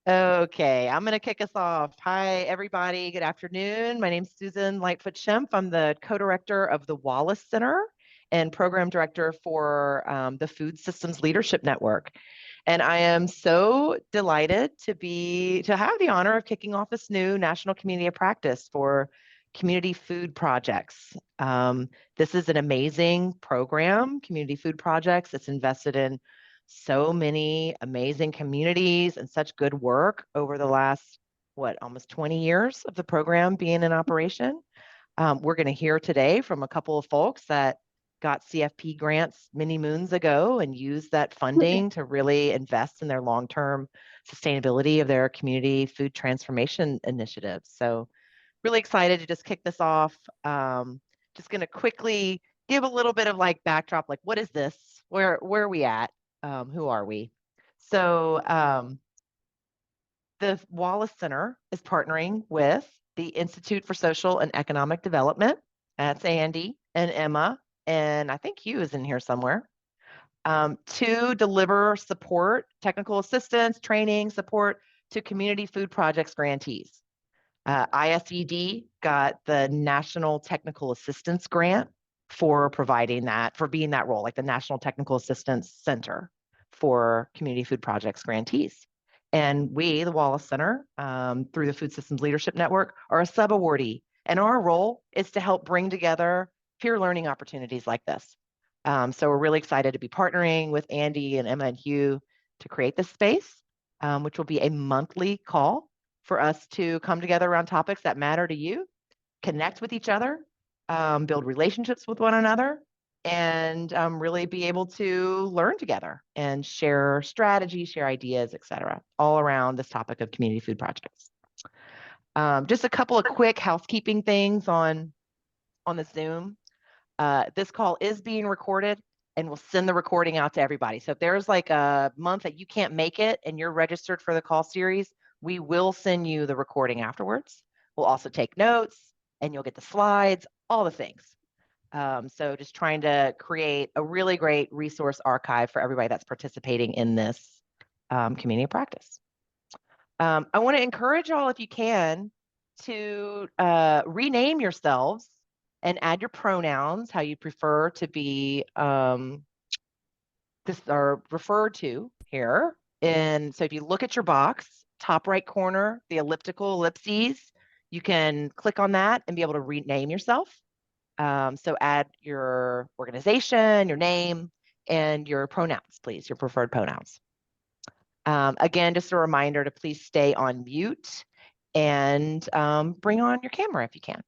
Okay, I'm going to kick us off. Hi, everybody. Good afternoon. My name's Susan Lightfoot-Schempf. I'm the co-director of the Wallace Center and program director for the Food Systems Leadership Network. And I am so delighted to have the honor of kicking off this new national community of practice for community food projects. This is an amazing program, Community Food Projects. It's invested in so many amazing communities and such good work over the last, almost 20 years of the program being in operation. We're going to hear today from a couple of folks that got CFP grants many moons ago and used that funding to really invest in their long-term sustainability of their community food transformation initiatives. So really excited to just kick this off. Just going to quickly give a little bit of backdrop, what is this? Where are we at? Who are we? So the Wallace Center is partnering with the Institute for Social and Economic Development. That's Andy and Emma, and I think Hugh is in here somewhere, to deliver support, technical assistance, training, support to community food projects grantees. ISED got the National Technical Assistance Grant for providing that, for being that role, like the National Technical Assistance Center for Community Food Projects grantees. And we, the Wallace Center, through the Food Systems Leadership Network, are a sub-awardee. And our role is to help bring together peer learning opportunities like this. So we're really excited to be partnering with Andy and Emma and Hugh to create this space, which will be a monthly call for us to come together around topics that matter to you, connect with each other, build relationships with one another, and really be able to learn together and share strategies, share ideas, et cetera, all around this topic of community food projects. Just a couple of quick housekeeping things on the Zoom. This call is being recorded and we'll send the recording out to everybody. So if there's like a month that you can't make it and you're registered for the call series, we will send you the recording afterwards. We'll also take notes and you'll get the slides, all the things. So just trying to create a really great resource archive for everybody that's participating in this community of practice. I want to encourage y'all, if you can, to rename yourselves and add your pronouns, how you prefer to be referred to here. And so if you look at your box, top right corner, the ellipses, you can click on that and be able to rename yourself. So add your organization, your name, and your pronouns, please, your preferred pronouns. Again, just a reminder to please stay on mute and bring on your camera if you can.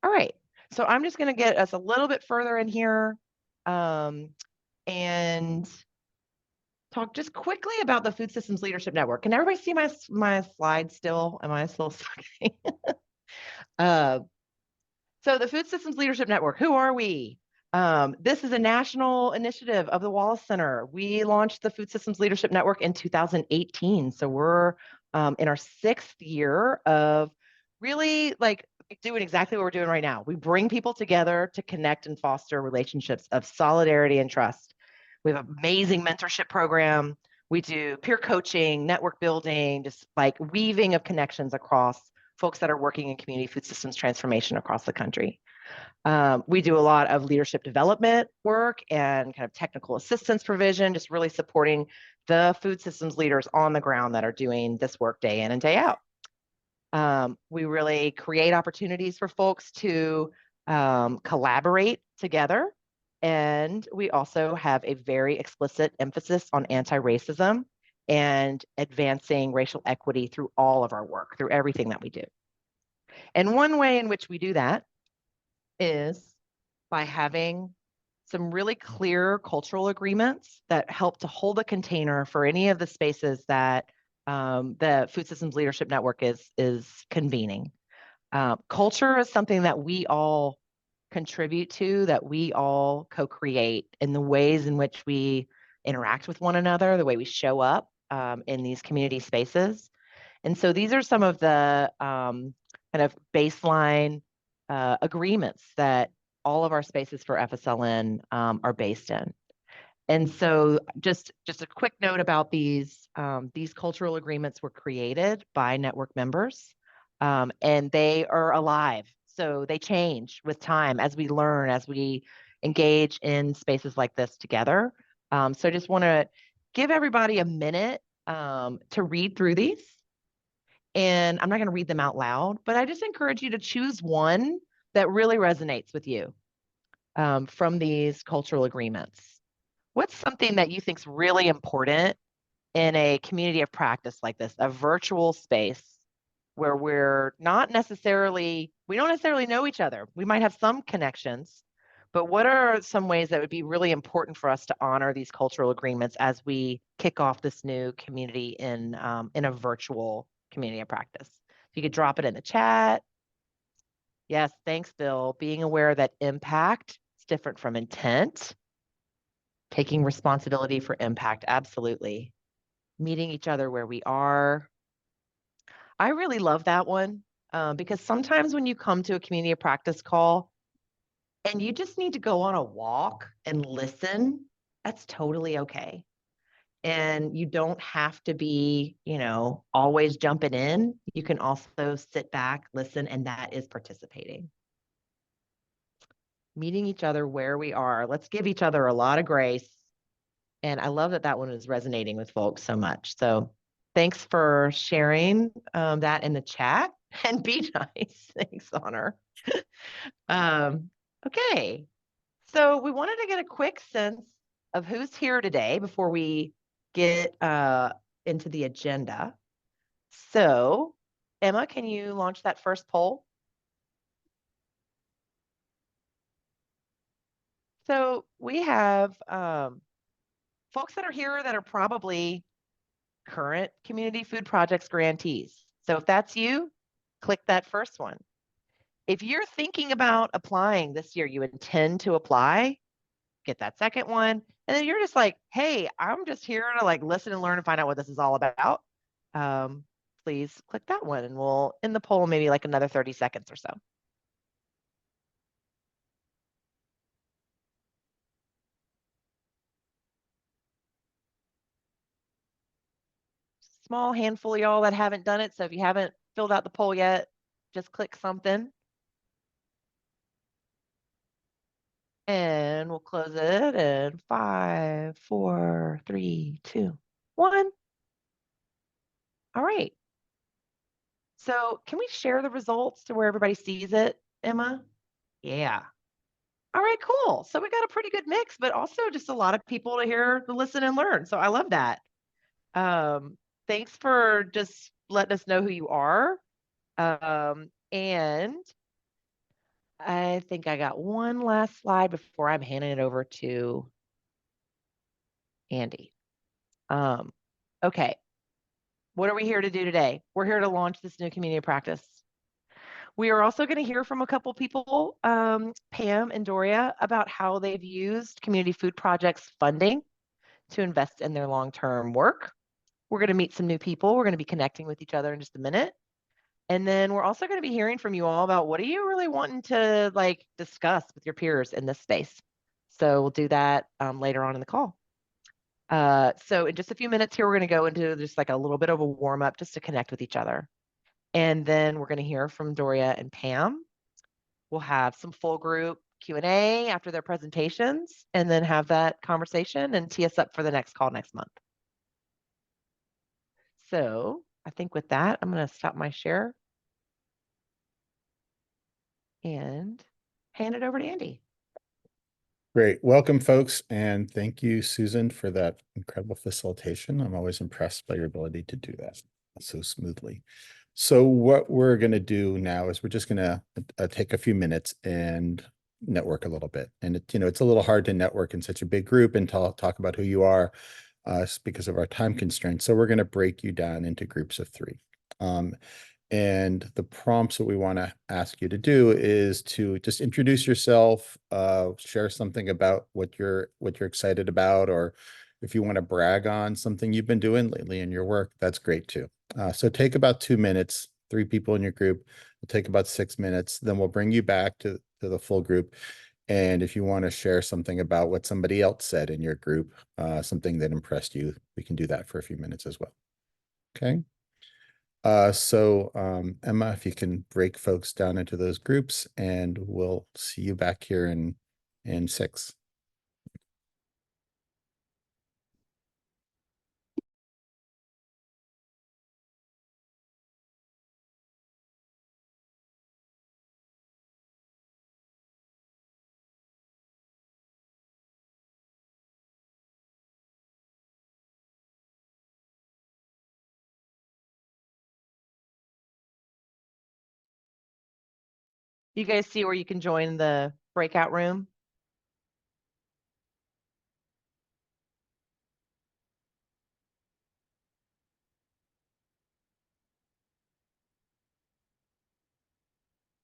All right, so I'm just going to get us a little bit further in here and talk just quickly about the Food Systems Leadership Network. Can everybody see my slides still? Am I still sucking? So the Food Systems Leadership Network, who are we? This is a national initiative of the Wallace Center. We launched the Food Systems Leadership Network in 2018. So we're in our 6th year of really doing exactly what we're doing right now. We bring people together to connect and foster relationships of solidarity and trust. We have an amazing mentorship program. We do peer coaching, network building, just like weaving of connections across folks that are working in community food systems transformation across the country. We do a lot of leadership development work and kind of technical assistance provision, just really supporting the food systems leaders on the ground that are doing this work day in and day out. We really create opportunities for folks to collaborate together. And we also have a very explicit emphasis on anti-racism and advancing racial equity through all of our work, through everything that we do. And one way in which we do that is by having some really clear cultural agreements that help to hold a container for any of the spaces that the Food Systems Leadership Network is convening. Culture is something that we all contribute to, that we all co-create in the ways in which we interact with one another, the way we show up in these community spaces. And so these are some of the kind of baseline agreements that all of our spaces for FSLN are based in. And so just a quick note about these cultural agreements were created by network members, and they are alive. So they change with time as we learn, as we engage in spaces like this together. So I just want to give everybody a minute to read through these. And I'm not going to read them out loud, but I just encourage you to choose one that really resonates with you from these cultural agreements. What's something that you think is really important in a community of practice like this, a virtual space where we don't necessarily know each other. We might have some connections, but what are some ways that would be really important for us to honor these cultural agreements as we kick off this new community in a virtual community of practice? If you could drop it in the chat. Yes, thanks, Bill. Being aware that impact is different from intent. Taking responsibility for impact, absolutely. Meeting each other where we are. I really love that one because sometimes when you come to a community of practice call and you just need to go on a walk and listen, that's totally okay. And you don't have to be, always jumping in. You can also sit back, listen, and that is participating. Meeting each other where we are. Let's give each other a lot of grace. And I love that that one is resonating with folks so much. So thanks for sharing that in the chat, and be nice. Thanks, Honor. Okay. So we wanted to get a quick sense of who's here today before we get into the agenda. So Emma, can you launch that first poll? So we have folks that are here that are probably current community food projects grantees. So if that's you, click that first one. If you're thinking about applying this year, you intend to apply, get that second one. And then you're just like, hey, I'm just here to like listen and learn and find out what this is all about. Please click that one and we'll end the poll maybe like another 30 seconds or so. Small handful of y'all that haven't done it. So if you haven't filled out the poll yet, just click something. And we'll close it in 5, 4, 3, 2, 1. All right. So can we share the results to where everybody sees it, Emma? Yeah. All right, cool. So we got a pretty good mix, but also just a lot of people to hear the listen and learn. So I love that. Thanks for just letting us know who you are. And I think I got one last slide before I'm handing it over to Andy. Okay. What are we here to do today? We're here to launch this new community of practice. We are also going to hear from a couple people, Pam and Doria, about how they've used community food projects funding to invest in their long-term work. We're going to meet some new people. We're going to be connecting with each other in just a minute. And then we're also going to be hearing from you all about what are you really wanting to like discuss with your peers in this space. So we'll do that later on in the call. So in just a few minutes here, we're going to go into just like a little bit of a warm up just to connect with each other. And then we're going to hear from Doria and Pam. We'll have some full group Q&A after their presentations and then have that conversation and tee us up for the next call next month. So I think with that, I'm going to stop my share and hand it over to Andy. Great. Welcome, folks. And thank you, Susan, for that incredible facilitation. I'm always impressed by your ability to do that so smoothly. So what we're going to do now is we're just going to take a few minutes and network a little bit. And it's a little hard to network in such a big group and talk about who you are because of our time constraints. So we're going to break you down into groups of 3. And the prompts that we want to ask you to do is to just introduce yourself, share something about what you're excited about, or if you want to brag on something you've been doing lately in your work, that's great too. So take about 2 minutes, 3 people in your group, will take about 6 minutes, then we'll bring you back to the full group. And if you want to share something about what somebody else said in your group, something that impressed you, we can do that for a few minutes as well. Okay. Emma, if you can break folks down into those groups, and we'll see you back here in 6. You guys see where you can join the breakout room?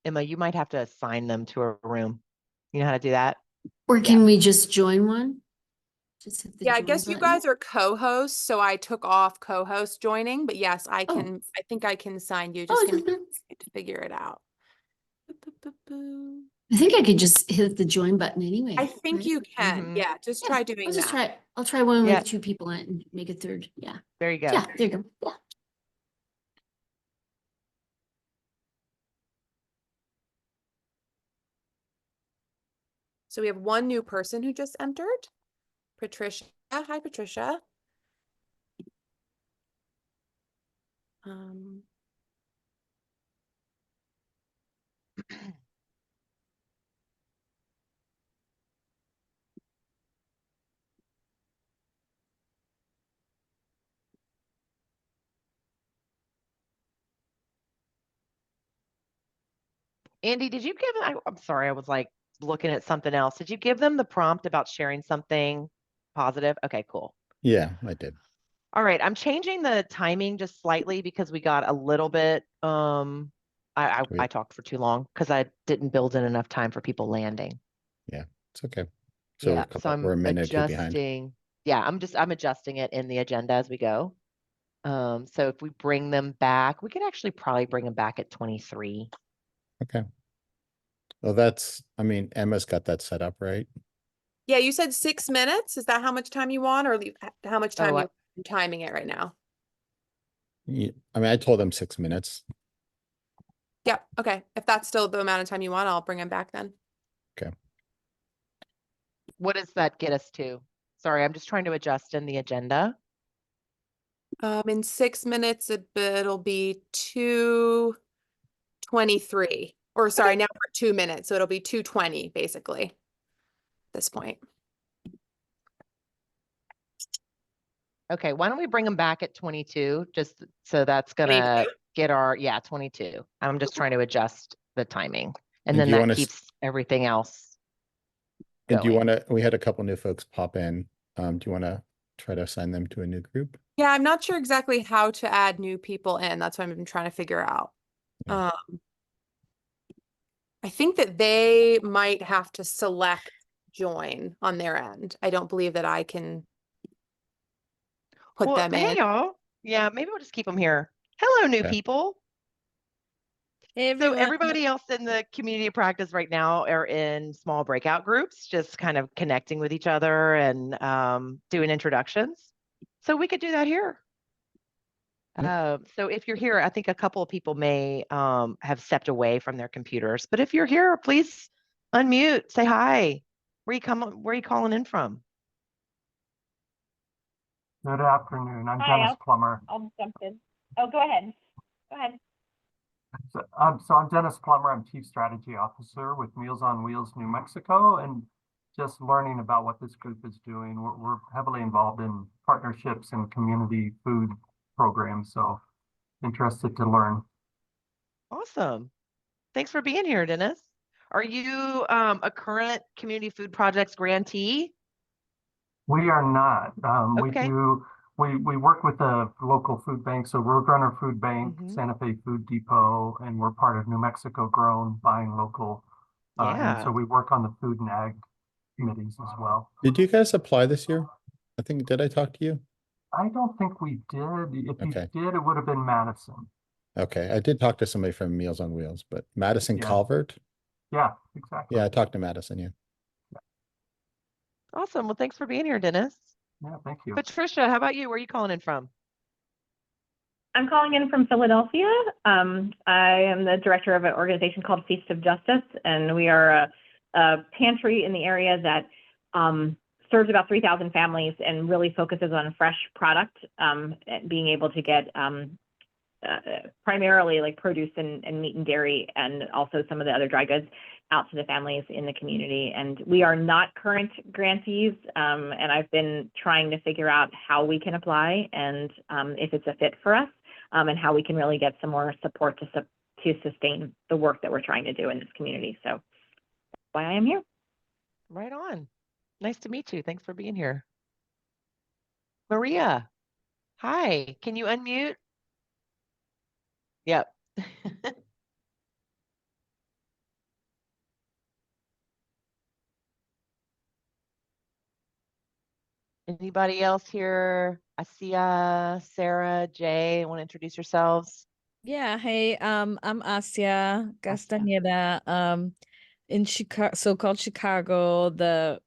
Emma, you might have to assign them to a room. You know how to do that? Or Yeah. can we just join one? Just hit the Yeah, I join guess you button? guys are co-hosts, so I took off co-host joining, but yes, I Oh. can, I think I can sign you. Oh, Just give me mhm. a second to figure it out. I think I could just hit the join button anyway. I think right? you can. Mhm. Yeah, just Yeah, try doing I'll just that. try it. I'll try one Yeah. with 2 people in it and make a third. Yeah. There you go. Yeah, there you go. Yeah. So we have one new person who just entered. Patricia. Hi, Patricia. Um, Andy, did you give I'm sorry, I was like looking at something else. Did you give them the prompt about sharing something positive? Okay, cool. Yeah, I did. All right, I'm changing the timing just slightly because we got a little bit, I talked for too long because I didn't build in enough time for people landing. Yeah, it's okay. So Yeah, so we're a I'm minute or 2 behind. adjusting. Yeah, I'm adjusting it in the agenda as we go. So if we bring them back, we could actually probably bring them back at 23. Okay. Well, I mean, Emma's got that set up, right? yeah, you said 6 minutes. Is that how much time you want, or how much time Oh, you're timing it right now? I mean, I told them 6 minutes. Yeah, okay. If that's still the amount of time you want, I'll bring him back then. Okay. What does that get us to? Sorry, I'm just trying to adjust in the agenda. In 6 minutes, it'll be 2:23. Or sorry, now for 2 minutes, so it'll be 2:20 basically. At this point. Okay, why don't we bring them back at 22? Just so that's gonna 22? get our, yeah, 22. I'm just trying to adjust the timing. And And then do you that wanna keeps everything else And do you going. want to, we had a couple new folks pop in. Do you want to try to assign them to a new group? Yeah, I'm not sure exactly how to add new people in. That's what I've been trying to figure out. Yeah. I think that they might have to select join on their end. I don't believe that I can put Well, them hey in. y'all. Yeah, maybe we'll just keep them here. Hello, new Okay. people. Hey, So everyone. everybody else in the community of practice right now are in small breakout groups, just kind of connecting with each other and doing introductions. So we could do that here. So if you're here, I think a couple of people may have stepped away from their computers, but if you're here, please unmute, say hi. Where are you calling in from? Good afternoon. I'm Hi, Dennis Plummer. I'll jump in. Oh, go ahead. Go ahead. So I'm Dennis Plummer. I'm Chief Strategy Officer with Meals on Wheels New Mexico, and just learning about what this group is doing. We're heavily involved in partnerships and community food programs, so interested to learn. Awesome. Thanks for being here, Dennis. Are you a current Community Food Projects grantee? We are not. Okay. We work with the local food bank, so Roadrunner Food Bank, Mhm. Santa Fe Food Depot, and we're part of New Mexico Grown, buying local. And Yeah. so we work on the food and ag committees as well. Did you guys apply this year? Did I talk to you? I don't think we did. If you Okay. did, it would have been Madison. Okay, I did talk to somebody from Meals on Wheels, but Madison Yeah. Calvert? Yeah, exactly. Yeah, I talked to Madison, yeah. Awesome. Well, thanks for being here, Dennis. Yeah, thank you. Patricia, how about you? Where are you calling in from? I'm calling in from Philadelphia. I am the director of an organization called Feast of Justice, and we are a pantry in the area that serves about 3,000 families and really focuses on fresh product, being able to get primarily like produce and meat and dairy, and also some of the other dry goods out to the families in the community. And we are not current grantees, and I've been trying to figure out how we can apply and if it's a fit for us, and how we can really get some more support to sustain the work that we're trying to do in this community. So that's why I am here. Right on. Nice to meet you. Thanks for being here. Maria, hi. Can you unmute? Yep. Anybody else here? Asia, Sarah, Jay, want to introduce yourselves? Yeah, hey, I'm Asia Castañeda, in Chicago, so-called Chicago, the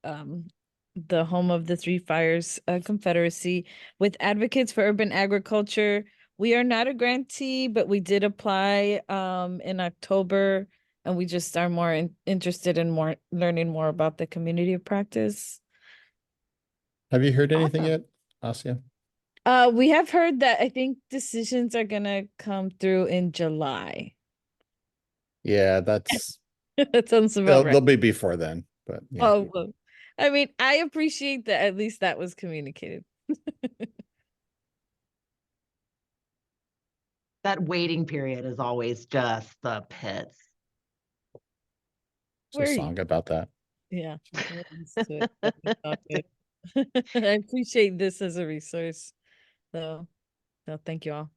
home of the Three Fires Confederacy, with Advocates for Urban Agriculture. We are not a grantee, but we did apply in October, and we just are more interested in learning more about the community of practice. Have you heard anything Awesome. yet, Asya? We have heard that I think decisions are gonna come through in July. Yeah, that's That sounds about they'll right. be before then, but yeah. Oh, well, I mean, I appreciate that at least that was communicated. That waiting period is always just the pits. There's a Where song about that. Yeah, we're used to it, but it's all good. I appreciate this as a resource. So thank you all.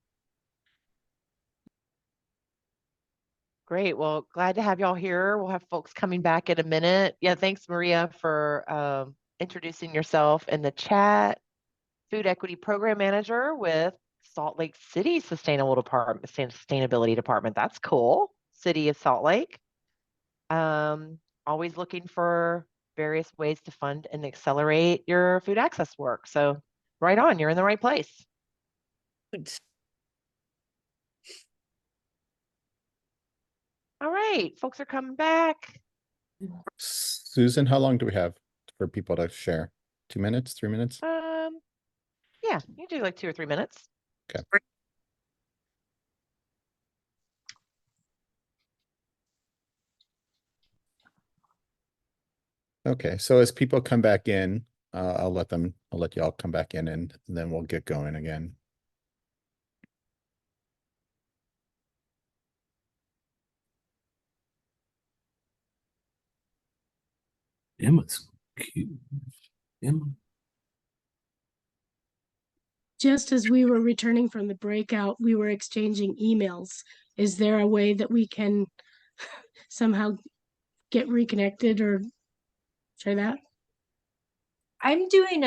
Great. Well, glad to have y'all here. We'll have folks coming back in a minute. Yeah, thanks, Maria, for introducing yourself in the chat. Food Equity Program Manager with Salt Lake City Sustainability Department. That's cool. City of Salt Lake. Always looking for various ways to fund and accelerate your food access work. So right on, you're in the right place. All right, folks are coming back. Susan, how long do we have for people to share? 2 minutes, 3 minutes? Yeah, you do like 2 or 3 minutes. Okay. Okay, so as people come back in, I'll let y'all come back in and then we'll get going again. Emma's cute. Emma. Just as we were returning from the breakout, we were exchanging emails. Is there a way that we can somehow get reconnected or try that? I'm doing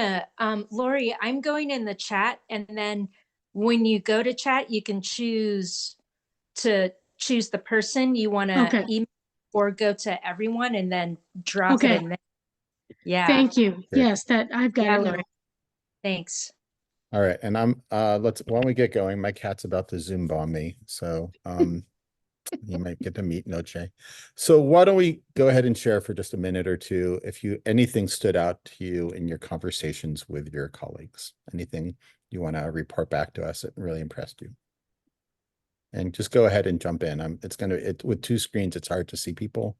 Lori, I'm going in the chat, and then when you go to chat, you can choose the person you want to email or go to everyone and then drop it in there. Yeah. Thank you. Great. Yes, that I've got it now. Thanks. All right, and why don't we get going? My cat's about to Zoom bomb me, so you might get to meet Noche. So why don't we go ahead and share for just a minute or two if anything stood out to you in your conversations with your colleagues, anything you want to report back to us that really impressed you. And just go ahead and jump in. With 2 screens, it's hard to see people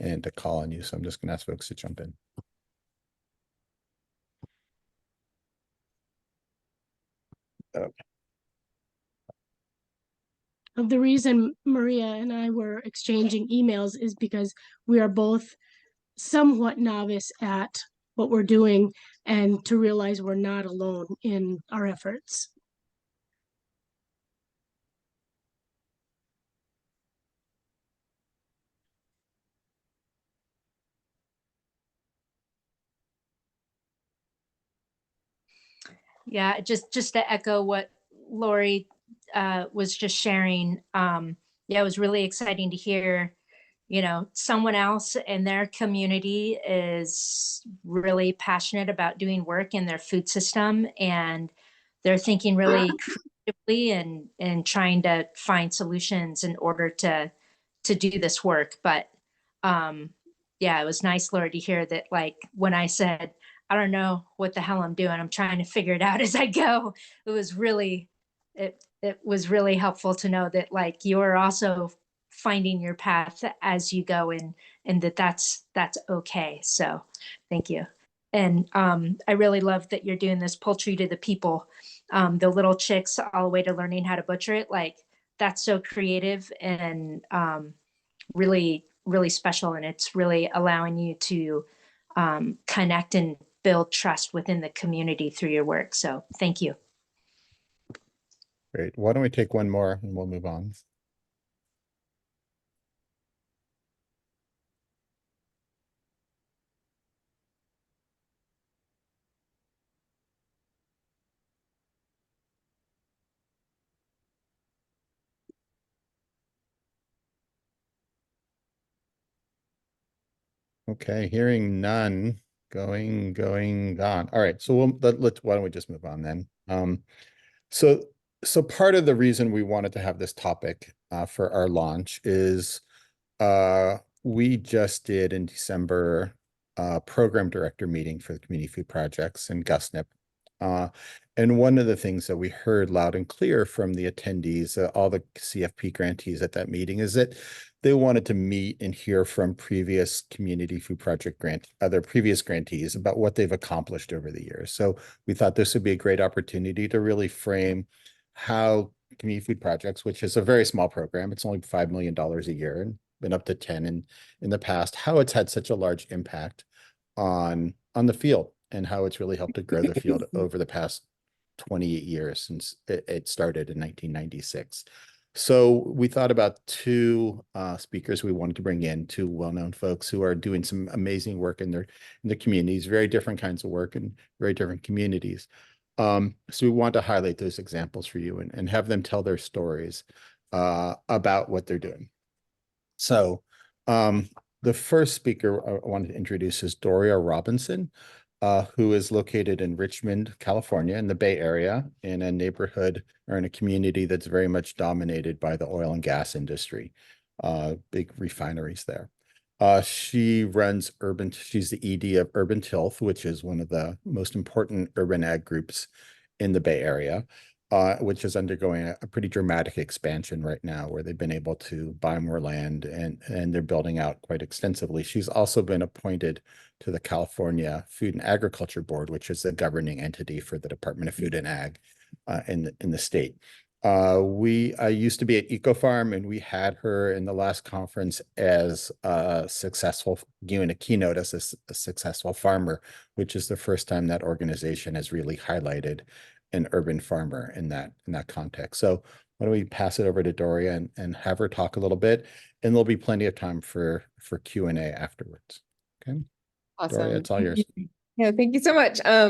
and to call on you, so I'm just gonna ask folks to jump in. Okay. The reason Maria and I were exchanging emails is because we are both somewhat novice at what we're doing, and to realize we're not alone in our efforts. Yeah, just to echo what Lori was just sharing. Yeah, it was really exciting to hear, someone else in their community is really passionate about doing work in their food system, and they're thinking really creatively and trying to find solutions in order to do this work. But yeah, it was nice, Laura, to hear that, like, when I said, I don't know what the hell I'm doing, I'm trying to figure it out as I go. It was really helpful to know that, like, you're also finding your path as you go, and that's okay. So thank you. And I really love that you're doing this poultry to the people, the little chicks all the way to learning how to butcher it. Like, that's so creative and really, really special. And it's really allowing you to connect and build trust within the community through your work. So thank you. Great. Why don't we take one more and we'll move on? Okay, hearing none, going, gone. All right, so why don't we just move on then? So part of the reason we wanted to have this topic for our launch is we just did in December program director meeting for the community food projects in GusNIP. And one of the things that we heard loud and clear from the attendees, all the CFP grantees at that meeting, is that they wanted to meet and hear from previous community food project previous grantees about what they've accomplished over the years. So we thought this would be a great opportunity to really frame how community food projects, which is a very small program, it's only $5 million a year and been up to 10 in the past, how it's had such a large impact on the field and how it's really helped to grow the field over the past 28 years since it started in 1996. So we thought about two speakers we wanted to bring in, two well-known folks who are doing some amazing work in the communities, very different kinds of work in very different communities. So we want to highlight those examples for you and have them tell their stories about what they're doing. So the first speaker I wanted to introduce is Doria Robinson, who is located in Richmond, California, in the Bay Area, in a neighborhood or in a community that's very much dominated by the oil and gas industry, big refineries there. She runs she's the ED of Urban Tilth, which is one of the most important urban ag groups in the Bay Area, which is undergoing a pretty dramatic expansion right now, where they've been able to buy more land and they're building out quite extensively. She's also been appointed to the California Food and Agriculture Board, which is the governing entity for the Department of Food and Ag in the state. I used to be at EcoFarm, and we had her in the last conference as a successful, giving a keynote as a successful farmer, which is the first time that organization has really highlighted an urban farmer in that context. So why don't we pass it over to Doria and have her talk a little bit, and there'll be plenty of time for Q&A afterwards. Okay. Awesome. Doria, it's all yours. Yeah, thank you so much. I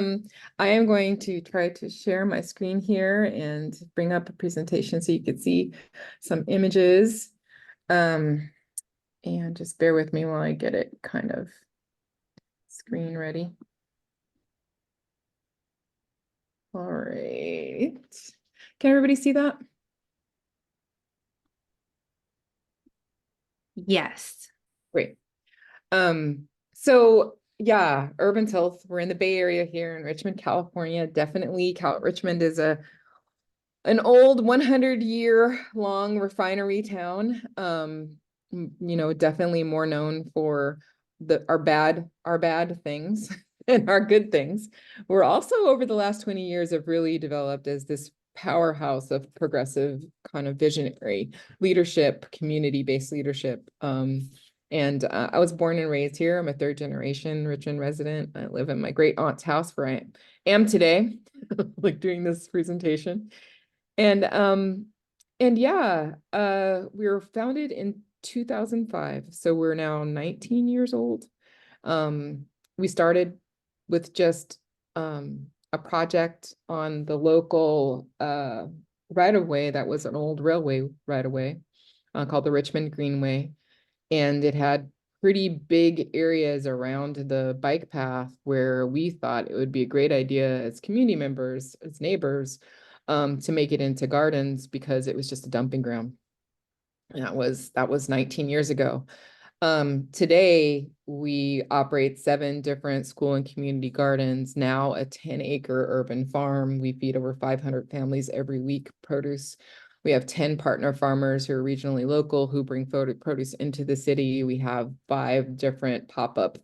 am going to try to share my screen here and bring up a presentation so you can see some images. And just bear with me while I get it kind of screen ready. All right. Can everybody see that? Yes. Great. So yeah, Urban Tilth, we're in the Bay Area here in Richmond, California. Definitely Richmond is an old 100-year-long refinery town. Definitely more known for our bad things and our good things. We're also, over the last 20 years, have really developed as this powerhouse of progressive kind of visionary leadership, community-based leadership. And I was born and raised here. I'm a third generation Richmond resident. I live in my great aunt's house where I am today, like doing this presentation. And yeah, we were founded in 2005. So we're now 19 years old. We started with just a project on the local right-of-way that was an old railway right-of-way called the Richmond Greenway. And it had pretty big areas around the bike path where we thought it would be a great idea as community members, as neighbors, to make it into gardens because it was just a dumping ground. And that was 19 years ago. Today we operate 7 different school and community gardens, now a 10-acre urban farm. We feed over 500 families every week produce. We have 10 partner farmers who are regionally local who bring produce into the city. We have 5 different pop-up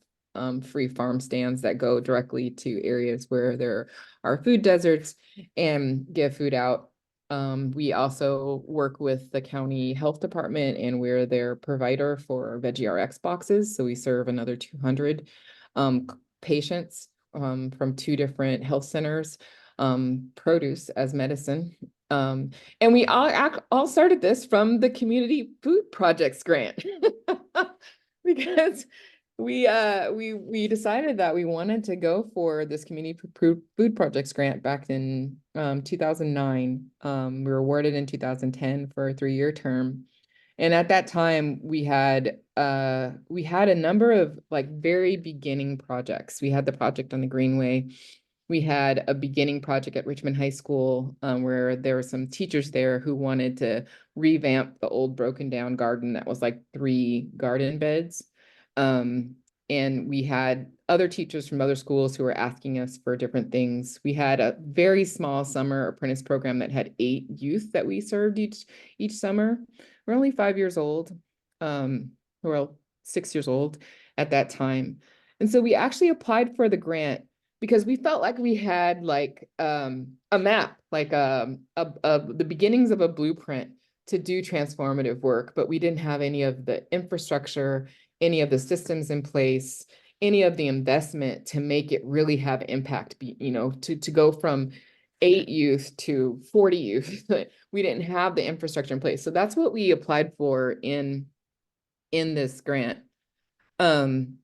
free farm stands that go directly to areas where there are food deserts and give food out. We also work with the county health department, and we're their provider for Veggie RX boxes. So we serve another 200 patients from 2 different health centers, produce as medicine. And we all started this from the Community Food Projects grant because we decided that we wanted to go for this Community Food Projects grant back in 2009. We were awarded in 2010 for a 3-year term. And at that time, we had a number of like very beginning projects. We had the project on the Greenway. We had a beginning project at Richmond High School where there were some teachers there who wanted to revamp the old broken down garden that was like 3 garden beds. And we had other teachers from other schools who were asking us for different things. We had a very small summer apprentice program that had 8 youth that we served each summer. We're only 5 years old, well, 6 years old at that time. And so we actually applied for the grant because we felt like we had like a map, like the beginnings of a blueprint to do transformative work, but we didn't have any of the infrastructure, any of the systems in place, any of the investment to make it really have impact, to go from 8 youth to 40 youth. We didn't have the infrastructure in place. So that's what we applied for in this grant. And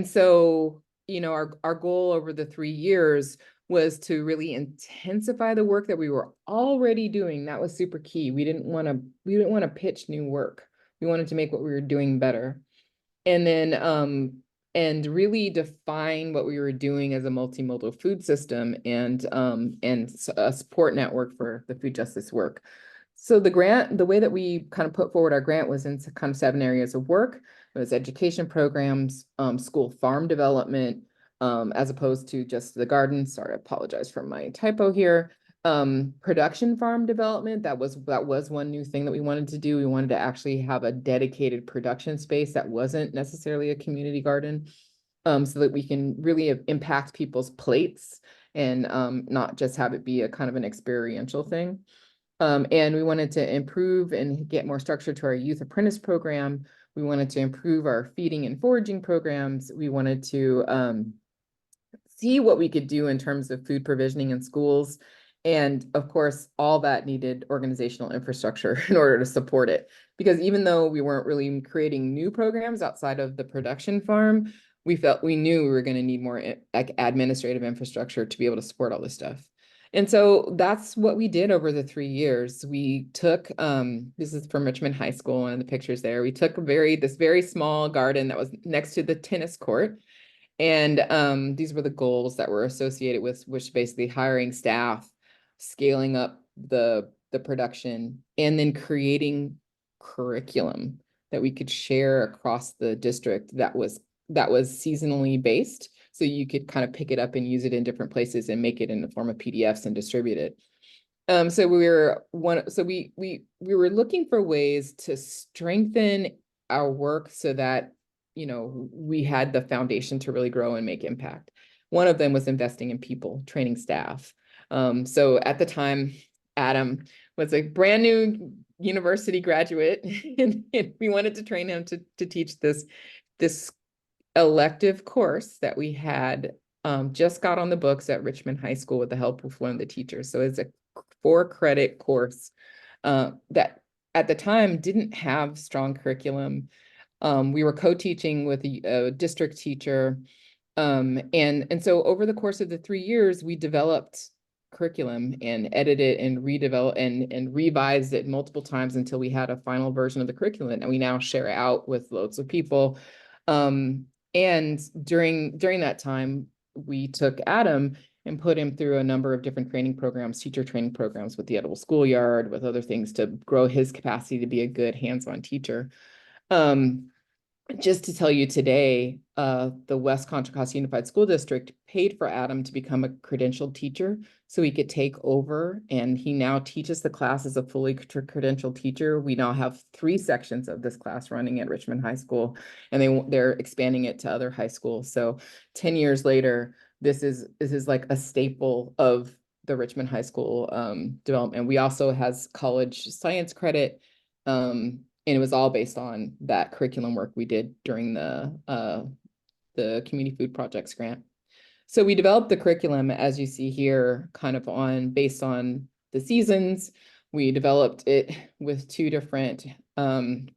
so, our goal over the 3 years was to really intensify the work that we were already doing. That was super key. We didn't want to pitch new work. We wanted to make what we were doing better. And then and really define what we were doing as a multimodal food system and a support network for the food justice work. So the way that we kind of put forward our grant was into kind of 7 areas of work. It was education programs, school farm development, as opposed to just the garden. Sorry, I apologize for my typo here. Production farm development, that was one new thing that we wanted to do. We wanted to actually have a dedicated production space that wasn't necessarily a community garden, so that we can really impact people's plates and not just have it be a kind of an experiential thing. And we wanted to improve and get more structure to our youth apprentice program. We wanted to improve our feeding and foraging programs. We wanted to see what we could do in terms of food provisioning in schools. And of course, all that needed organizational infrastructure in order to support it. Because even though we weren't really creating new programs outside of the production farm, we knew we were going to need more administrative infrastructure to be able to support all this stuff. And so that's what we did over the 3 years. We took, this is from Richmond High School, and the pictures there. We took this very small garden that was next to the tennis court. And these were the goals that were associated with, which basically hiring staff, scaling up the production, and then creating curriculum that we could share across the district that was seasonally based. So you could kind of pick it up and use it in different places and make it in the form of PDFs and distribute it. So we were looking for ways to strengthen our work so that, we had the foundation to really grow and make impact. One of them was investing in people, training staff. So at the time, Adam was a brand new university graduate, and we wanted to train him to teach this elective course that we had just got on the books at Richmond High School with the help of one of the teachers. So it's a 4-credit course that at the time didn't have strong curriculum. We were co-teaching with a district teacher. And so over the course of the 3 years, we developed curriculum and edited and redeveloped and revised it multiple times until we had a final version of the curriculum, and we now share it out with loads of people. And during that time, we took Adam and put him through a number of different training programs, teacher training programs with the Edible Schoolyard, with other things to grow his capacity to be a good hands-on teacher. Just to tell you today, the West Contra Costa Unified School District paid for Adam to become a credentialed teacher so he could take over, and he now teaches the class as a fully credentialed teacher. We now have 3 sections of this class running at Richmond High School, and they're expanding it to other high schools. So 10 years later, this is like a staple of the Richmond High School development. We also has college science credit, and it was all based on that curriculum work we did during the Community Food Projects grant. So we developed the curriculum, as you see here, kind of based on the seasons. We developed it with 2 different kind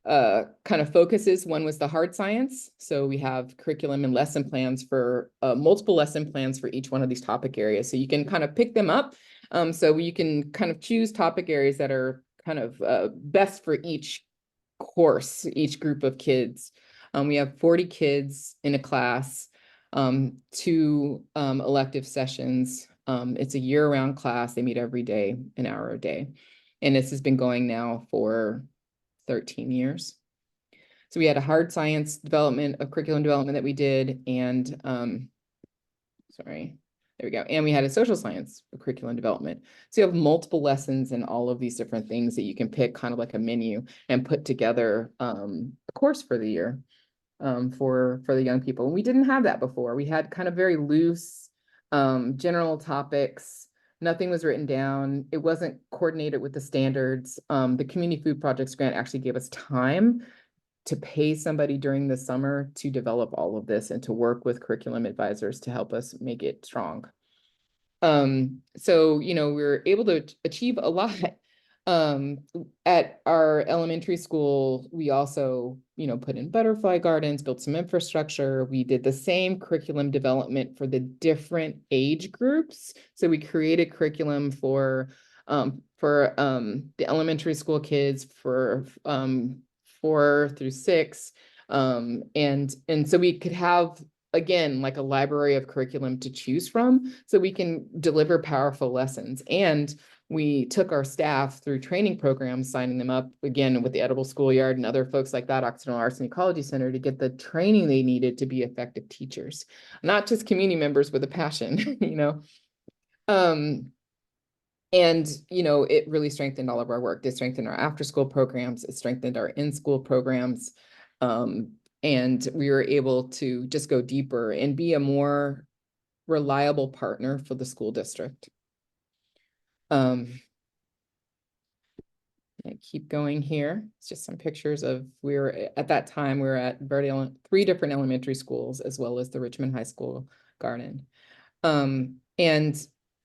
of focuses. One was the hard science. So we have curriculum and lesson plans for multiple lesson plans for each one of these topic areas. So you can kind of pick them up. So you can kind of choose topic areas that are kind of best for each course, each group of kids. We have 40 kids in a class, 2 elective sessions. It's a year-round class. They meet every day, an hour a day. And this has been going now for 13 years. So we had a hard science development, a curriculum development that we did, and there we go. And we had a social science curriculum development. So you have multiple lessons and all of these different things that you can pick, kind of like a menu, and put together a course for the year for the young people. And we didn't have that before. We had kind of very loose general topics. Nothing was written down. It wasn't coordinated with the standards. The Community Food Projects grant actually gave us time to pay somebody during the summer to develop all of this and to work with curriculum advisors to help us make it strong. So, we were able to achieve a lot. At our elementary school, we also, put in butterfly gardens, built some infrastructure. We did the same curriculum development for the different age groups. So we created curriculum for the elementary school kids for 4 through 6. And so we could have, again, like a library of curriculum to choose from so we can deliver powerful lessons. And we took our staff through training programs, signing them up again with the Edible Schoolyard and other folks like that, Occidental Arts and Ecology Center, to get the training they needed to be effective teachers, not just community members with a passion, And, it really strengthened all of our work. It strengthened our after-school programs. It strengthened our in-school programs. And we were able to just go deeper and be a more reliable partner for the school district. I keep going here. It's just some pictures of, at that time, we were at 3 different elementary schools, as well as the Richmond High School garden. And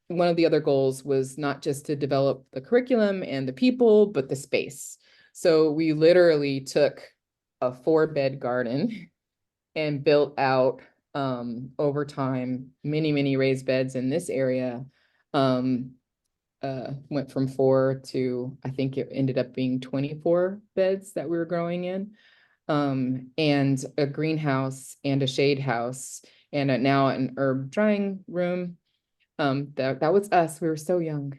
one of the other goals was not just to develop the curriculum and the people, but the space. So we literally took a 4-bed garden and built out over time many raised beds in this area. Went from 4 to, I think it ended up being 24 beds that we were growing in, and a greenhouse and a shade house, and now an herb drying room. That was us. We were so young.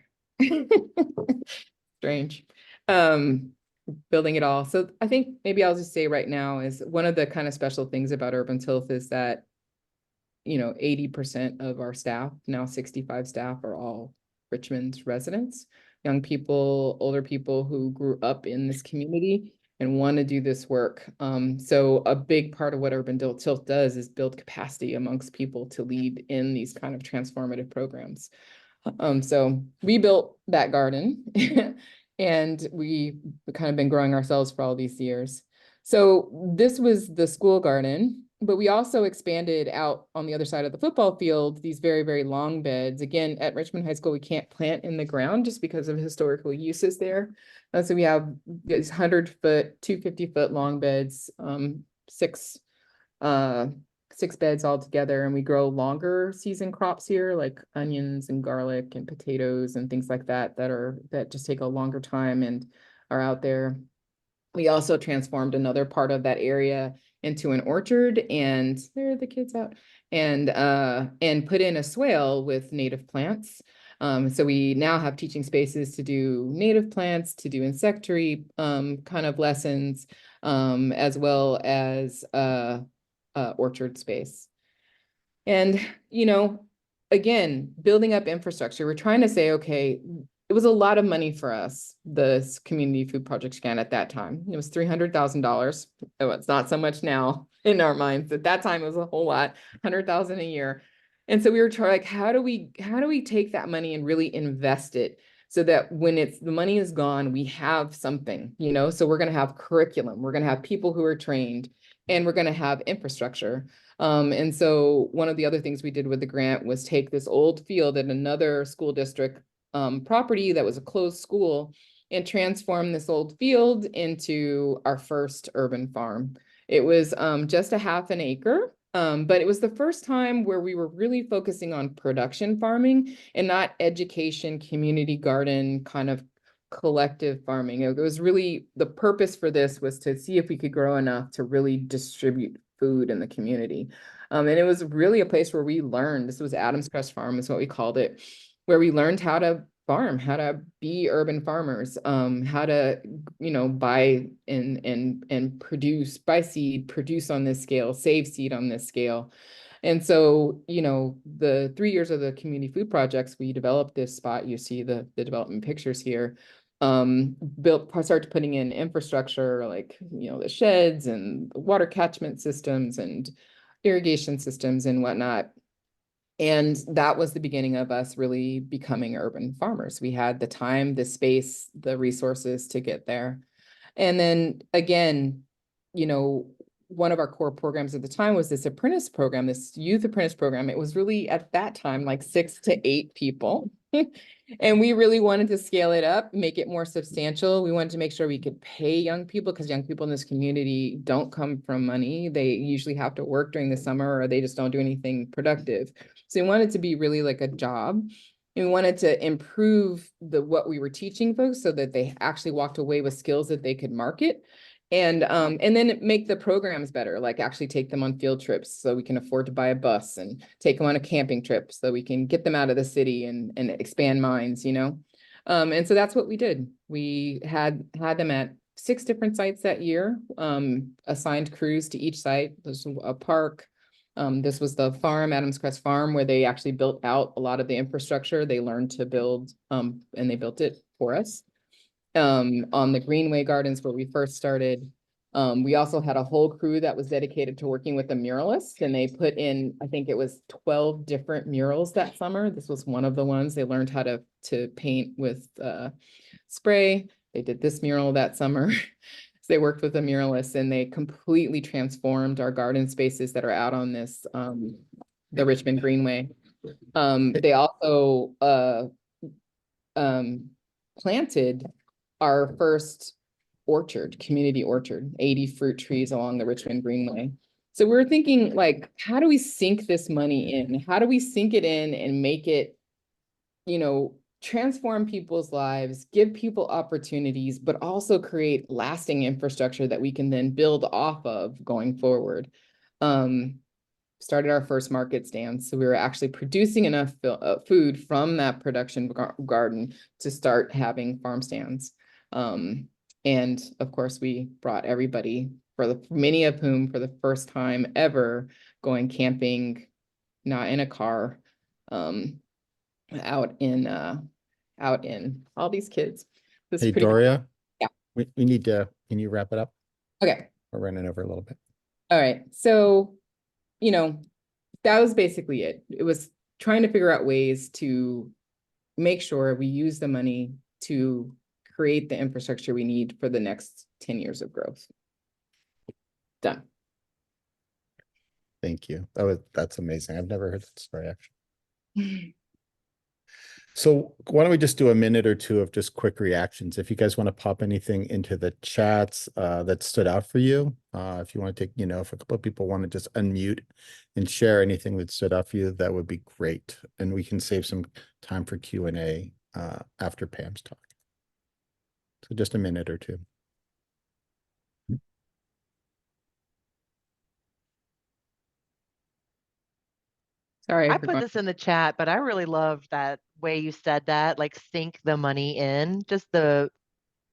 Strange. Building it all. So I think maybe I'll just say right now is one of the kind of special things about Urban Tilth is that, 80% of our staff, now 65 staff, are all Richmond residents, young people, older people who grew up in this community and want to do this work. So a big part of what Urban Tilth does is build capacity amongst people to lead in these kind of transformative programs. So we built that garden and we kind of been growing ourselves for all these years. So this was the school garden, but we also expanded out on the other side of the football field, these very long beds. Again, at Richmond High School, we can't plant in the ground just because of historical uses there. So we have these 100-foot, 250-foot long beds, 6 6 beds all together, and we grow longer season crops here, like onions and garlic and potatoes and things like that, that just take a longer time and are out there. We also transformed another part of that area into an orchard, and there are the kids out, and put in a swale with native plants. So we now have teaching spaces to do native plants, to do insectary kind of lessons, as well as orchard space. And, you know, again, building up infrastructure, we're trying to say, okay, it was a lot of money for us, the community food project scan at that time. It was $300,000. Oh, it's not so much now in our minds. At that time, it was a whole lot, 100,000 a year. And so we were trying, like, how do we take that money and really invest it so that when the money is gone, we have something, you know? So we're going to have curriculum, we're going to have people who are trained, and we're going to have infrastructure. And so one of the other things we did with the grant was take this old field at another school district property that was a closed school and transform this old field into our first urban farm. It was just a half an acre, but it was the first time where we were really focusing on production farming and not education, community garden, kind of collective farming. It was really, the purpose for this was to see if we could grow enough to really distribute food in the community. And it was really a place where we learned, this was Adams Crest Farm is what we called it, where we learned how to farm, how to be urban farmers, how to, you know, buy and produce, buy seed, produce on this scale, save seed on this scale. And so, you know, the 3 years of the community food projects, we developed this spot. You see the development pictures here. Started putting in infrastructure, like, you know, the sheds and the water catchment systems and irrigation systems and whatnot. And that was the beginning of us really becoming urban farmers. We had the time, the space, the resources to get there. And then again, you know, one of our core programs at the time was this apprentice program, this youth apprentice program. It was really at that time like 6 to 8 people. And we really wanted to scale it up, make it more substantial. We wanted to make sure we could pay young people, because young people in this community don't come from money. They usually have to work during the summer, or they just don't do anything productive. So we wanted to be really like a job. And we wanted to improve what we were teaching folks so that they actually walked away with skills that they could market. And then make the programs better, like actually take them on field trips so we can afford to buy a bus, and take them on a camping trip so we can get them out of the city and expand minds, you know? And so that's what we did. We had them at 6 different sites that year, assigned crews to each site. There's a park. This was the farm, Adams Crest Farm, where they actually built out a lot of the infrastructure they learned to build, and they built it for us. On the Greenway Gardens where we first started. We also had a whole crew that was dedicated to working with the muralists, and they put in, I think it was 12 different murals that summer. This was one of the ones. They learned how to paint with spray. They did this mural that summer. So they worked with the muralists, and they completely transformed our garden spaces that are out on this, the Richmond Greenway. They also planted our first orchard, community orchard, 80 fruit trees along the Richmond Greenway. So we're thinking, like, how do we sink this money in? How do we sink it in and make it, you know, transform people's lives, give people opportunities, but also create lasting infrastructure that we can then build off of going forward? Started our first market stand. So we were actually producing enough food from that production garden to start having farm stands. And of course, we brought everybody, many of whom for the first time ever going camping, not in a car, out in all these kids. Hey, Doria. Yeah. We need to, can you wrap it up? Okay. We're running over a little bit. All right. So, you know, that was basically it. It was trying to figure out ways to make sure we use the money to create the infrastructure we need for the next 10 years of growth. Done. Thank you. That's amazing. I've never heard that story, actually. So why don't we just do a minute or two of just quick reactions? If you guys want to pop anything into the chats that stood out for you, if you want to take, if a couple of people want to just unmute and share anything that stood out for you, that would be great. And we can save some time for Q&A after Pam's talk. So just a minute or two. Sorry, I I put forgot. this in the chat, but I really love that way you said that, like sink the money in, just the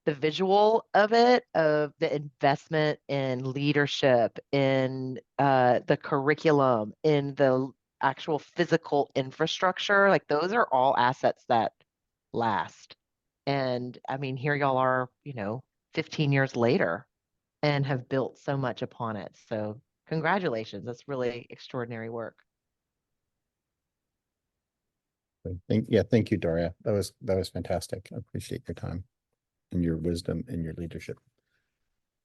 visual of it, of the investment in leadership, in the curriculum, in the actual physical infrastructure. Like those are all assets that last. And I mean, here y'all are, 15 years later and have built so much upon it. So congratulations. That's really extraordinary work. Thank you, Doria. That was fantastic. I appreciate your time and your wisdom and your leadership.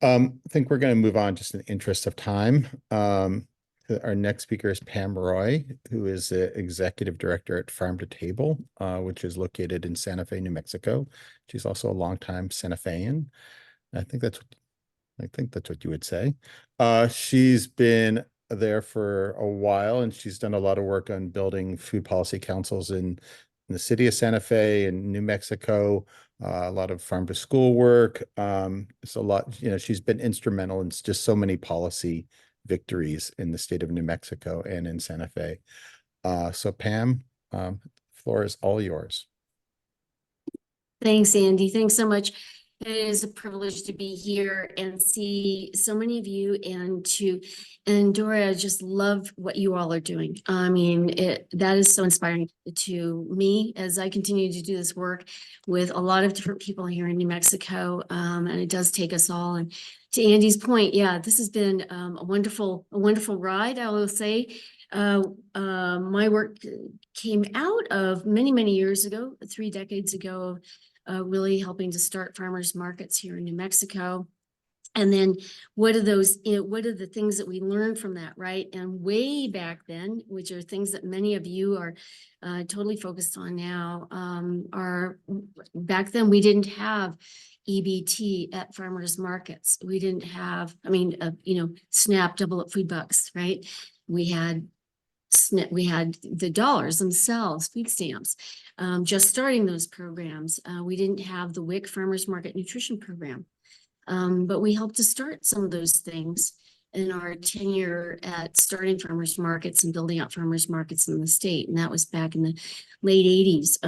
I think we're going to move on just in the interest of time. Our next speaker is Pam Roy, who is the executive director at Farm to Table, which is located in Santa Fe, New Mexico. She's also a longtime Santa Fean. I think that's what you would say. She's been there for a while, and she's done a lot of work on building food policy councils in the city of Santa Fe and New Mexico, a lot of farm to school work. It's a lot, she's been instrumental in just so many policy victories in the state of New Mexico and in Santa Fe. So Pam, floor is all yours. Thanks, Andy. Thanks so much. It is a privilege to be here and see so many of you, and Dora, I just love what you all are doing. I mean, that is so inspiring to me as I continue to do this work with a lot of different people here in New Mexico. And it does take us all. And to Andy's point, yeah, this has been a wonderful ride, I will say. My work came out of many years ago, 3 decades ago, really helping to start farmers markets here in New Mexico. And then what are the things that we learned from that, right? And way back then, which are things that many of you are totally focused on now, are back then we didn't have EBT at farmers markets. We didn't have, SNAP, double up food bucks, right? We had the dollars themselves, food stamps, just starting those programs. We didn't have the WIC Farmers Market Nutrition Program, but we helped to start some of those things in our tenure at starting farmers markets and building out farmers markets in the state. And that was back in the late 80s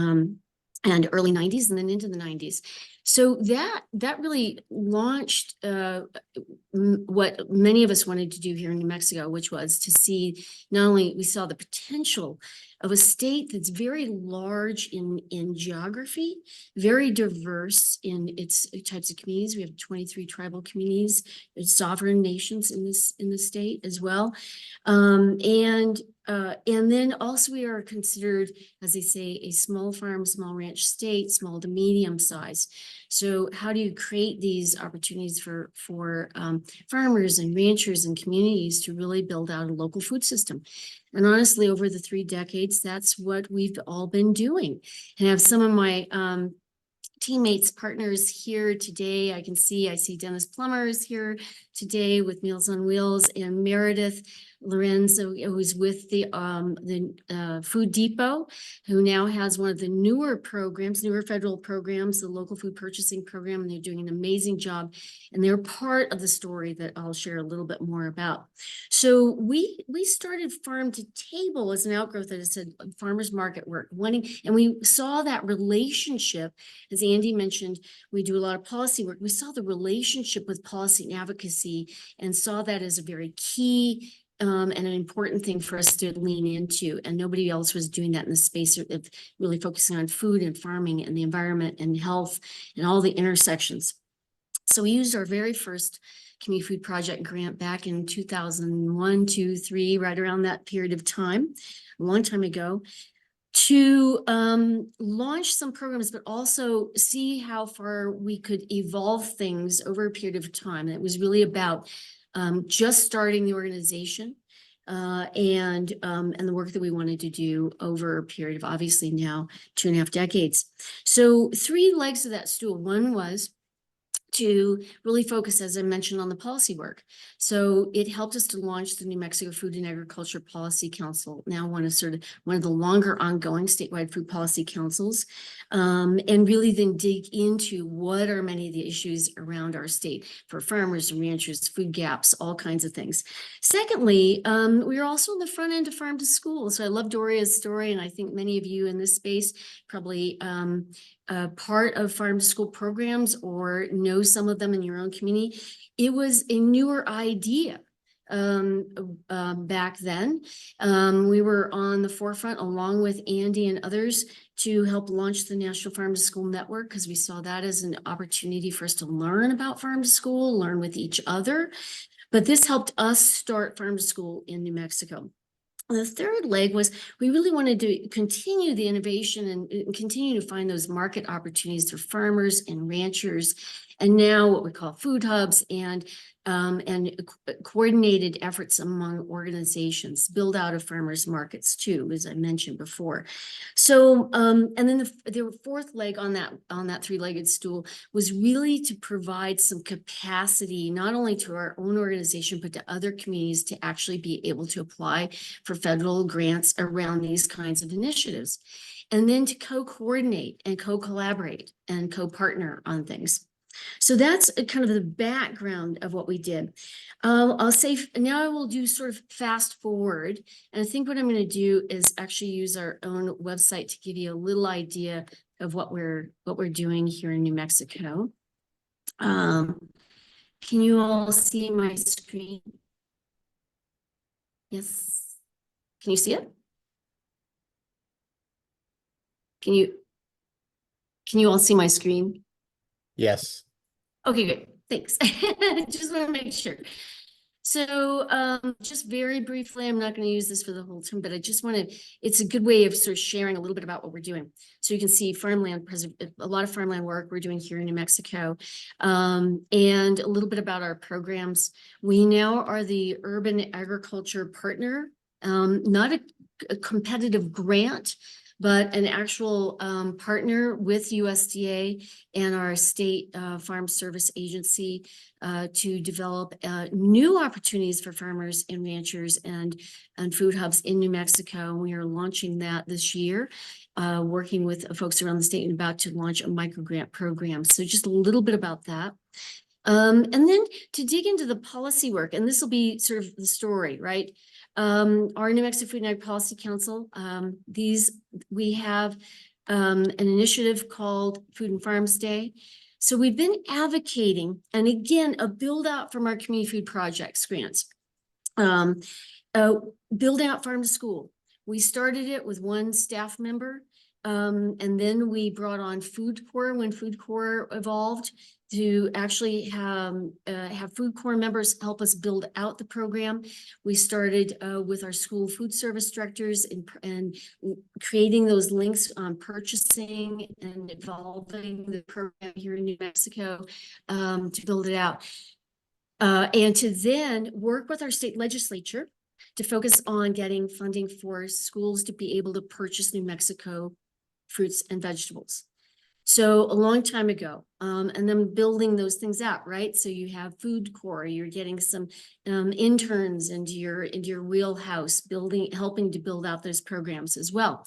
and early 90s and then into the 90s. So that really launched what many of us wanted to do here in New Mexico, which was to see, not only we saw the potential of a state that's very large in geography, very diverse in its types of communities. We have 23 tribal communities, there's sovereign nations in the state as well. And then also we are considered, as they say, a small farm, small ranch state, small to medium size. So how do you create these opportunities for farmers and ranchers and communities to really build out a local food system? And honestly, over the 3 decades, that's what we've all been doing. And I have some of my teammates, partners here today. I see Dennis Plummer is here today with Meals on Wheels, and Meredith Lorenzo, who's with the Food Depot, who now has one of the newer federal programs, the local food purchasing program, and they're doing an amazing job. And they're part of the story that I'll share a little bit more about. So we started Farm to Table as an outgrowth that said farmers market work, and we saw that relationship, as Andy mentioned, we do a lot of policy work. We saw the relationship with policy and advocacy and saw that as a very key and an important thing for us to lean into. And nobody else was doing that in the space of really focusing on food and farming and the environment and health and all the intersections. So we used our very first community food project grant back in 2001, 2, 3, right around that period of time, a long time ago, to launch some programs, but also see how far we could evolve things over a period of time. And it was really about just starting the organization, and the work that we wanted to do over a period of obviously now 2.5 decades. So 3 legs of that stool. One was to really focus, as I mentioned, on the policy work. So it helped us to launch the New Mexico Food and Agriculture Policy Council, now one of the longer ongoing statewide food policy councils, and really then dig into what are many of the issues around our state for farmers and ranchers, food gaps, all kinds of things. Secondly, we are also on the front end of farm to school. So I love Doria's story, and I think many of you in this space probably part of farm to school programs or know some of them in your own community. It was a newer idea back then. We were on the forefront along with Andy and others to help launch the National Farm to School Network, because we saw that as an opportunity for us to learn about farm to school, learn with each other. But this helped us start farm to school in New Mexico. The third leg was we really wanted to continue the innovation and continue to find those market opportunities for farmers and ranchers, and now what we call food hubs and coordinated efforts among organizations, build out of farmers markets too, as I mentioned before. So and then the fourth leg on that 3-legged stool was really to provide some capacity not only to our own organization but to other communities to actually be able to apply for federal grants around these kinds of initiatives, and then to co-coordinate and co-collaborate and co-partner on things. So that's kind of the background of what we did. I'll say now I will do sort of fast forward. And I think what I'm going to do is actually use our own website to give you a little idea of what we're doing here in New Mexico. Can you all see my screen? Yes. Can you see it? Can you all see my screen? Yes. Okay, good. Thanks. Just want to make sure. So just very briefly, I'm not going to use this for the whole term, but I just want to, it's a good way of sort of sharing a little bit about what we're doing. So you can see farmland, a lot of farmland work we're doing here in New Mexico, and a little bit about our programs. We now are the urban agriculture partner, not a competitive grant, but an actual partner with USDA and our state farm service agency to develop new opportunities for farmers and ranchers and food hubs in New Mexico. We are launching that this year, working with folks around the state and about to launch a microgrant program. So just a little bit about that. And then to dig into the policy work, and this will be sort of the story, right? Our New Mexico Food and Ag Policy Council, we have an initiative called Food and Farms Day. So we've been advocating, and again, a build out from our community food projects grants, build out farm to school. We started it with 1 staff member, and then we brought on Food Corps when Food Corps evolved to actually have Food Corps members help us build out the program. We started with our school food service directors and creating those links on purchasing and evolving the program here in New Mexico to build it out. And to then work with our state legislature to focus on getting funding for schools to be able to purchase New Mexico fruits and vegetables. So a long time ago, and then building those things out, right? So you have Food Corps, you're getting some interns into your wheelhouse, helping to build out those programs as well.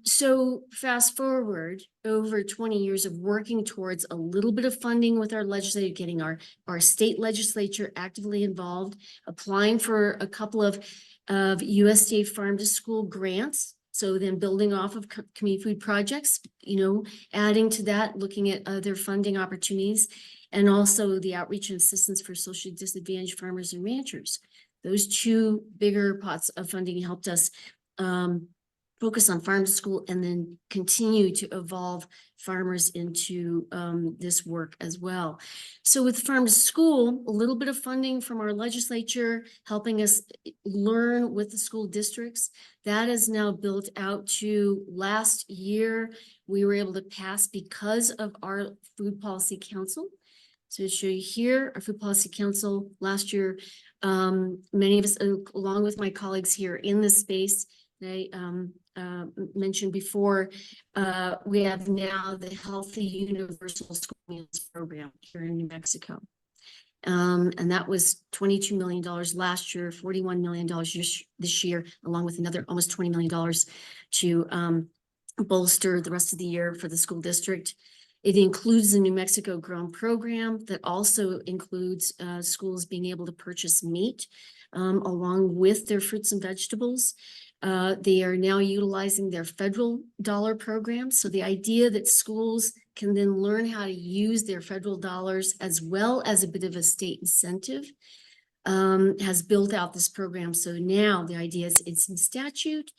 So fast forward over 20 years of working towards a little bit of funding with our legislature, getting our state legislature actively involved, applying for a couple of USDA farm to school grants. So then building off of community food projects, adding to that, looking at other funding opportunities, and also the outreach and assistance for socially disadvantaged farmers and ranchers. Those 2 bigger pots of funding helped us focus on farm to school and then continue to evolve farmers into this work as well. So with farm to school, a little bit of funding from our legislature, helping us learn with the school districts. That is now built out to last year. We were able to pass, because of our food policy council, So to show you here, our Food Policy Council last year, many of us, along with my colleagues here in this space, I mentioned before, we have now the Healthy Universal School Meals Program here in New Mexico. And that was $22 million last year, $41 million this year, along with another almost $20 million to bolster the rest of the year for the school district. It includes the New Mexico Grown program that also includes schools being able to purchase meat along with their fruits and vegetables. They are now utilizing their federal dollar program. So the idea that schools can then learn how to use their federal dollars as well as a bit of a state incentive has built out this program. So now the idea is it's in statute.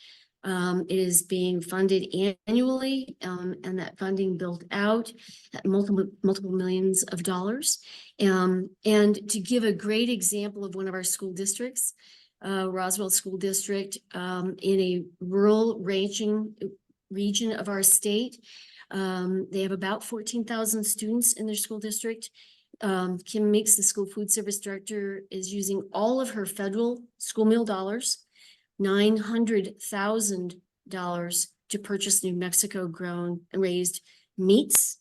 It is being funded annually, and that funding built out at multiple millions of dollars. And to give a great example of one of our school districts, Roswell School District, in a rural ranching region of our state, they have about 14,000 students in their school district. Kim Meeks, the school food service director, is using all of her federal school meal dollars, $900,000 to purchase New Mexico grown and raised meats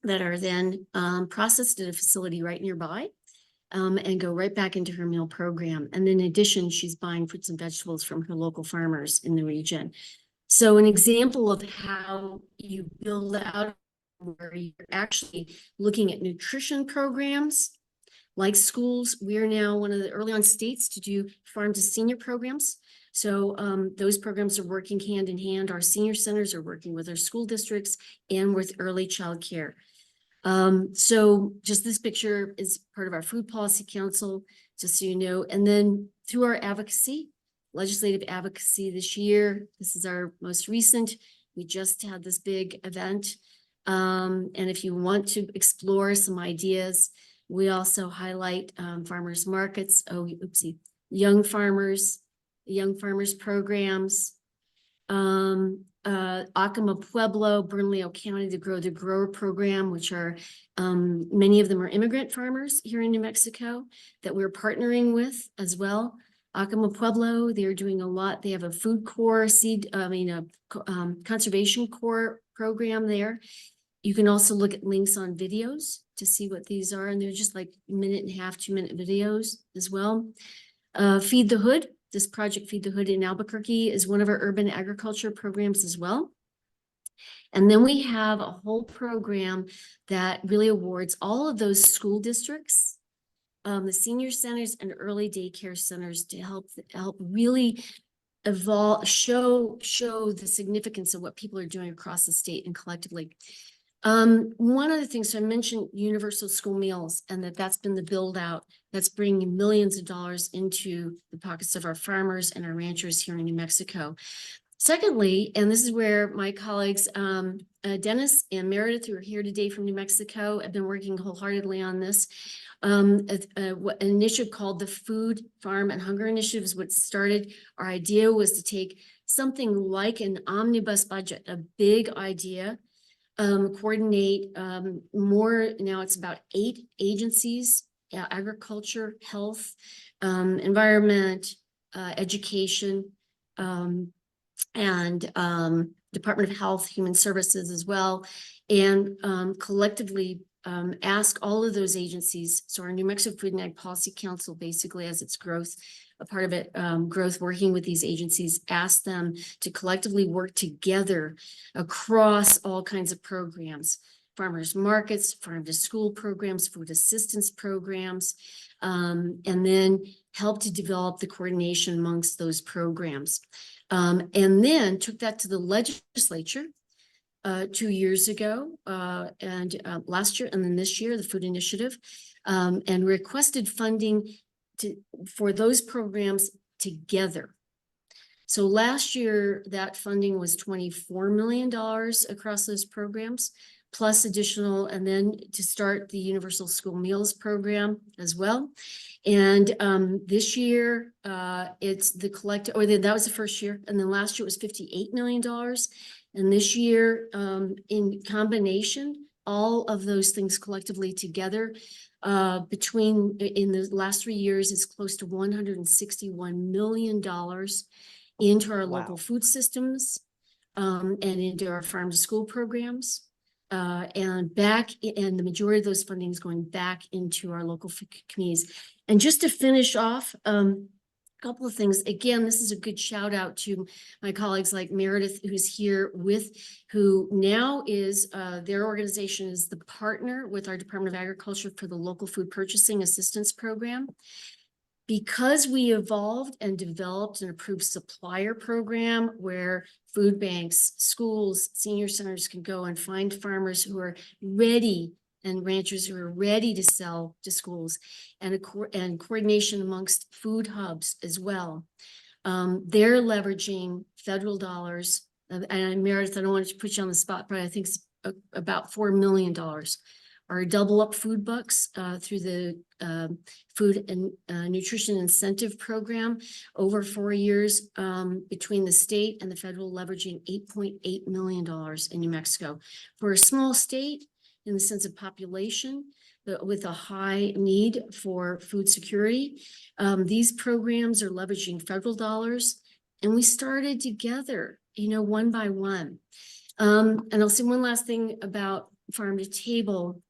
that are then processed at a facility right nearby and go right back into her meal program. And in addition, she's buying fruits and vegetables from her local farmers in the region. So an example of how you build out where you're actually looking at nutrition programs like schools. We're now one of the early on states to do farm to senior programs. So those programs are working hand in hand. Our senior centers are working with our school districts and with early child care. So just this picture is part of our Food Policy Council, just so you know. And then through our advocacy, legislative advocacy this year, this is our most recent. We just had this big event. And if you want to explore some ideas, we also highlight farmers markets. Oh, oopsie, young farmers programs. Acoma Pueblo, Bernalillo County, the Grow the Grower program, which are many of them are immigrant farmers here in New Mexico that we're partnering with as well. Acoma Pueblo, they're doing a lot. They have a food corps conservation corps program there. You can also look at links on videos to see what these are, and they're just like 1.5, 2-minute videos as well. Feed the Hood. This project, Feed the Hood in Albuquerque, is one of our urban agriculture programs as well. And then we have a whole program that really awards all of those school districts, the senior centers and early daycare centers to help really evolve, show the significance of what people are doing across the state and collectively. One of the things, so I mentioned universal school meals and that's been the build out that's bringing millions of dollars into the pockets of our farmers and our ranchers here in New Mexico. Secondly, and this is where my colleagues, Dennis and Meredith, who are here today from New Mexico, have been working wholeheartedly on this. An initiative called the Food, Farm, and Hunger Initiative is what started. Our idea was to take something like an omnibus budget, a big idea, coordinate more. Now it's about 8 agencies: agriculture, health, environment, education, and Department of Health, Human Services as well, and collectively ask all of those agencies. So our New Mexico Food and Ag Policy Council, basically as its growth, a part of it, growth working with these agencies, ask them to collectively work together across all kinds of programs: farmers markets, farm to school programs, food assistance programs, and then help to develop the coordination amongst those programs. And then took that to the legislature 2 years ago and last year, and then this year, the Food Initiative, and requested funding for those programs together. So last year, that funding was $24 million across those programs, plus additional, and then to start the Universal School Meals program as well. And this year, it's the collective, that was the first year. And then last year it was $58 million. And this year, in combination, all of those things collectively together, in the last 3 years, it's close to $161 million into our local food systems, and into our farm to school programs. And the majority of those funding is going back into our local communities. And just to finish off, a couple of things. Again, this is a good shout out to my colleagues like Meredith, who's here who now is, their organization is the partner with our Department of Agriculture for the local food purchasing assistance program. Because we evolved and developed an approved supplier program where food banks, schools, senior centers can go and find farmers who are ready and ranchers who are ready to sell to schools, and coordination amongst food hubs as well. They're leveraging federal dollars, and Meredith, I don't want to put you on the spot, but I think it's about $4 million. Our Double Up food bucks through the Food and Nutrition Incentive Program over 4 years, between the state and the federal, leveraging $8.8 million in New Mexico. For a small state in the sense of population, with a high need for food security, these programs are leveraging federal dollars, and we started together, one by one. And I'll say one last thing about farm to table,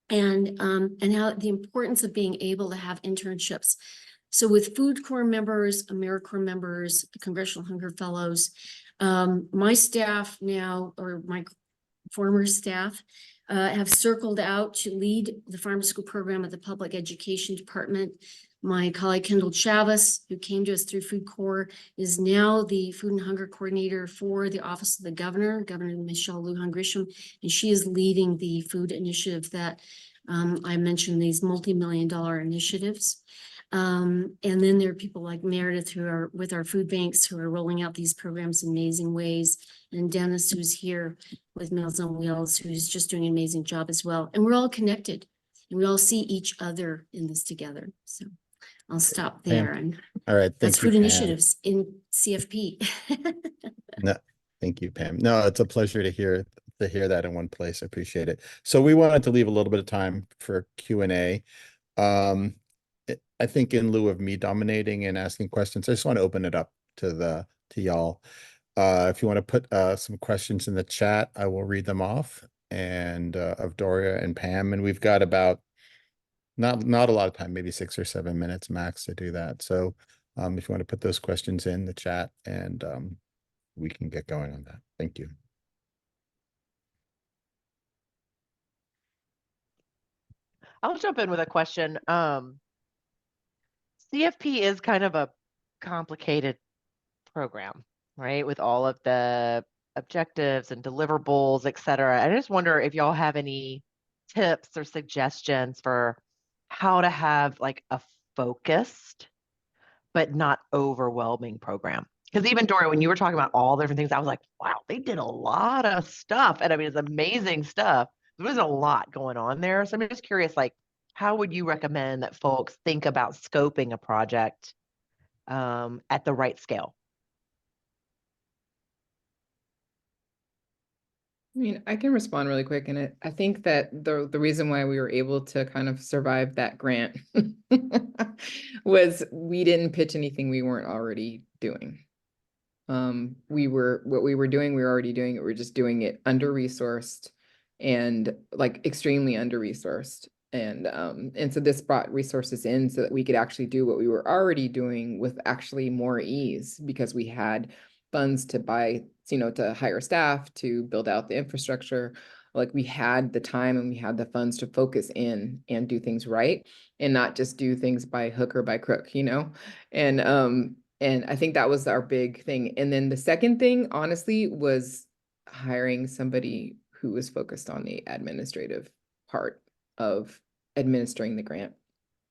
and how the importance of being able to have internships. So with Food Corps members, AmeriCorps members, Congressional Hunger Fellows, my staff now, or my former staff, have circled out to lead the farm to school program at the Public Education Department. My colleague Kendall Chavez, who came to us through Food Corps, is now the Food and Hunger Coordinator for the Office of the Governor, Governor Michelle Lujan Grisham, and she is leading the food initiative that I mentioned, these multi-million-dollar initiatives. And then there are people like Meredith who are with our food banks who are rolling out these programs in amazing ways. And Dennis, who's here with Meals on Wheels, who's just doing an amazing job as well. And we're all connected, and we all see each other in this together. So I'll stop there. And all right, that's thank you, food Pam. initiatives in CFP. No, thank you, Pam. No, it's a pleasure to hear that in one place. I appreciate it. So we wanted to leave a little bit of time for Q&A. I think in lieu of me dominating and asking questions, I just want to open it up to y'all. If you want to put some questions in the chat, I will read them off, and of Doria and Pam. And we've got about not a lot of time, maybe 6 or 7 minutes max to do that. So if you want to put those questions in the chat, and we can get going on that. Thank you. I'll jump in with a question. CFP is kind of a complicated program, right? With all of the objectives and deliverables, et cetera. I just wonder if y'all have any tips or suggestions for how to have like a focused but not overwhelming program. Because even Doria, when you were talking about all the different things, I was like, wow, they did a lot of stuff. And I mean, it's amazing stuff. There was a lot going on there. So I'm just curious, like, how would you recommend that folks think about scoping a project at the right scale? I mean, I can respond really quick. And I think that the reason why we were able to kind of survive that grant was we didn't pitch anything we weren't already doing. What we were doing, we were already doing it. We were just doing it under-resourced and like extremely under-resourced. And so this brought resources in so that we could actually do what we were already doing with actually more ease, because we had funds to buy, to hire staff, to build out the infrastructure. Like we had the time and we had the funds to focus in and do things right, and not just do things by hook or by crook, And I think that was our big thing. And then the second thing, honestly, was hiring somebody who was focused on the administrative part of administering the grant,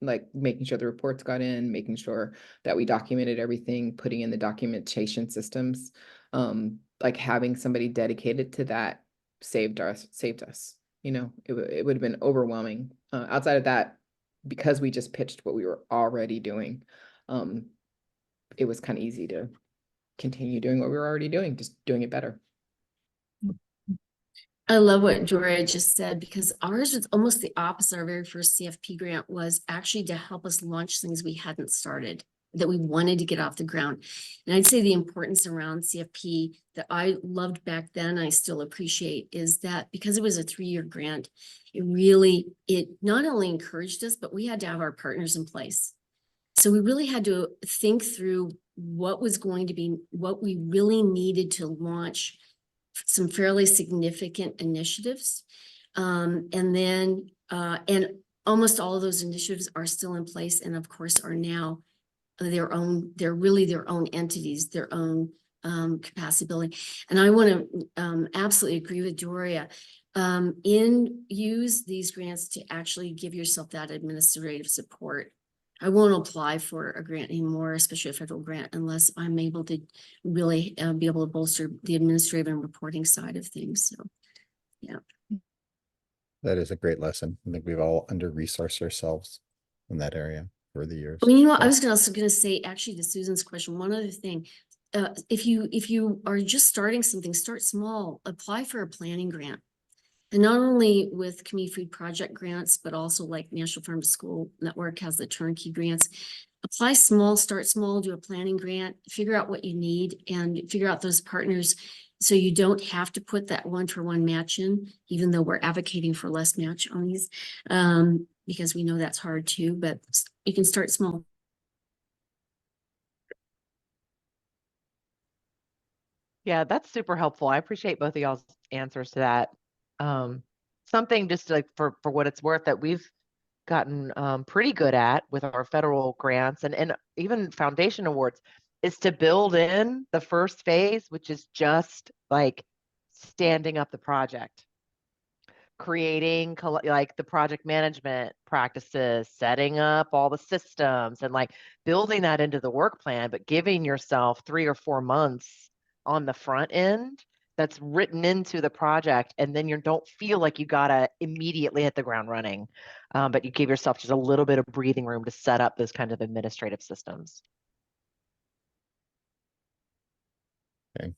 like making sure the reports got in, making sure that we documented everything, putting in the documentation systems, like having somebody dedicated to that saved us. It would have been overwhelming. Outside of that, because we just pitched what we were already doing, it was kind of easy to continue doing what we were already doing, just doing it better. I love what Doria just said, because ours was almost the opposite. Our very first CFP grant was actually to help us launch things we hadn't started, that we wanted to get off the ground. And I'd say the importance around CFP that I loved back then, I still appreciate, is that because it was a 3-year grant, it not only encouraged us, but we had to have our partners in place. So we really had to think through what was going to be, what we really needed to launch some fairly significant initiatives. And almost all of those initiatives are still in place, and of course are now they're really their own entities, their own capacity building. And I want to absolutely agree with Doria. Use these grants to actually give yourself that administrative support. I won't apply for a grant anymore, especially a federal grant, unless I'm able to really be able to bolster the administrative and reporting side of things. So, yeah. That is a great lesson. I think we've all under-resourced ourselves in that area over the years. Well, you know what, I was also going to say, actually, to Susan's question, one other thing. If you are just starting something, start small, apply for a planning grant. And not only with Community Food Project grants, but also like National Farm to School Network has the turnkey grants. Apply small, start small, do a planning grant, figure out what you need, and figure out those partners so you don't have to put that 1-for-1 match in, even though we're advocating for less match on these, because we know that's hard too, but you can start small. Yeah, that's super helpful. I appreciate both of y'all's answers to that. Something just like for what it's worth that we've gotten pretty good at with our federal grants and even foundation awards is to build in the first phase, which is just like standing up the project, creating like the project management practices, setting up all the systems and like building that into the work plan, but giving yourself 3 or 4 months on the front end that's written into the project. And then you don't feel like you gotta immediately hit the ground running, but you give yourself just a little bit of breathing room to set up those kinds of administrative systems. Okay.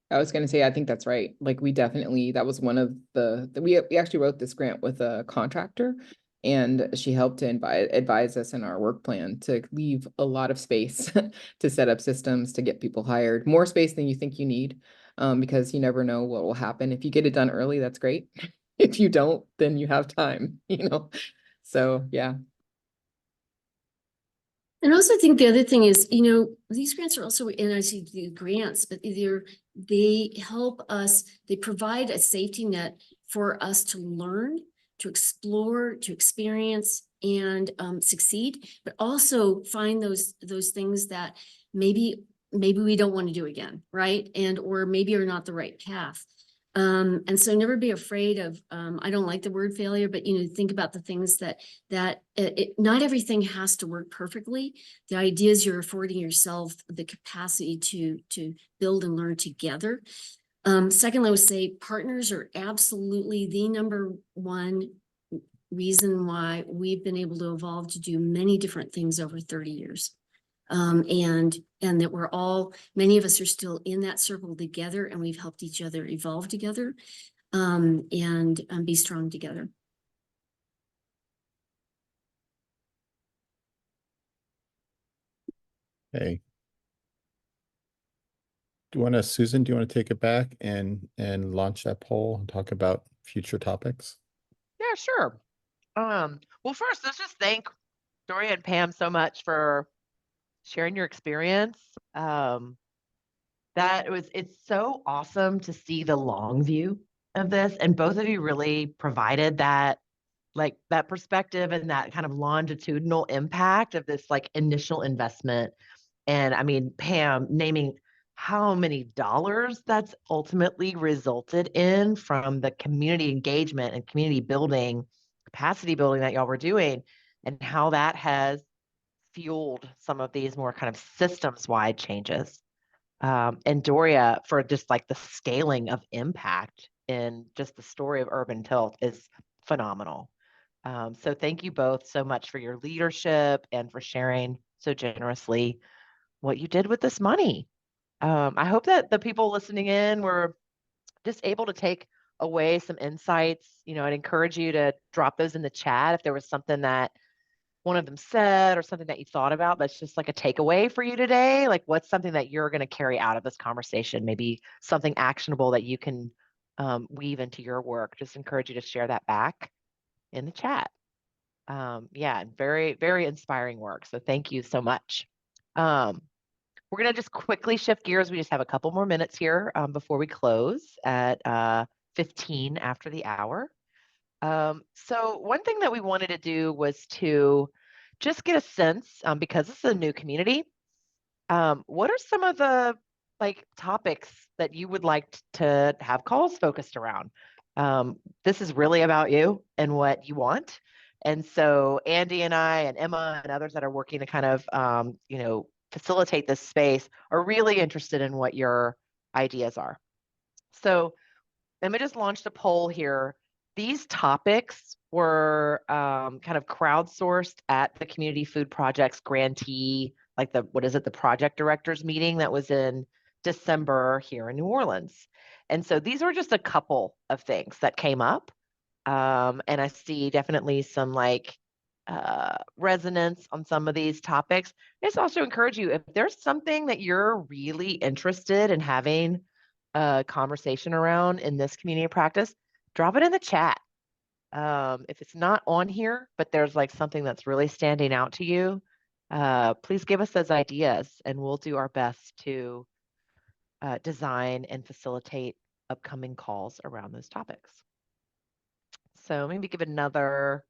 I was gonna say, I think that's right. Like we definitely, that was one of we actually wrote this grant with a contractor, and she helped to advise us in our work plan to leave a lot of space to set up systems, to get people hired, more space than you think you need, because you never know what will happen. If you get it done early, that's great. If you don't, then you have time, So yeah. And also I think the other thing is, these grants are also NICD grants, but they help us, they provide a safety net for us to learn, to explore, to experience, and succeed, but also find those things that maybe we don't want to do again, right? Or maybe are not the right path. And so never be afraid of, I don't like the word failure, but, think about the things that not everything has to work perfectly. The idea is you're affording yourself the capacity to build and learn together. Secondly, I would say partners are absolutely the number one reason why we've been able to evolve to do many different things over 30 years. And that many of us are still in that circle together, and we've helped each other evolve together, and be strong together. Okay. Susan, do you want to take it back and launch that poll and talk about future topics? Yeah, sure. Well, first, let's just thank Doria and Pam so much for sharing your experience. It's so awesome to see the long view of this, and both of you really provided that perspective and that kind of longitudinal impact of this like initial investment. And I mean, Pam naming how many dollars that's ultimately resulted in from the community engagement and community building, capacity building that y'all were doing, and how that has fueled some of these more kind of systems-wide changes. And Doria for just like the scaling of impact in just the story of urban tilt is phenomenal. So thank you both so much for your leadership and for sharing so generously what you did with this money. I hope that the people listening in were just able to take away some insights. I'd encourage you to drop those in the chat if there was something that one of them said or something that you thought about that's just like a takeaway for you today. Like, what's something that you're going to carry out of this conversation? Maybe something actionable that you can weave into your work. Just encourage you to share that back in the chat. Yeah, very, very inspiring work. So thank you so much. We're going to just quickly shift gears. We just have a couple more minutes here before we close at 15 after the hour. So one thing that we wanted to do was to just get a sense, because this is a new community, what are some of the topics that you would like to have calls focused around? This is really about you and what you want. And so Andy and I and Emma and others that are working to kind of, facilitate this space are really interested in what your ideas are. So Emma just launched a poll here. These topics were kind of crowdsourced at the Community Food Project's grantee, the project directors meeting that was in December here in New Orleans. And so these were just a couple of things that came up. And I see definitely some resonance on some of these topics. I just also encourage you, if there's something that you're really interested in having a conversation around in this community of practice, drop it in the chat. If it's not on here, but there's something that's really standing out to you, please give us those ideas and we'll do our best to design and facilitate upcoming calls around those topics. So maybe give another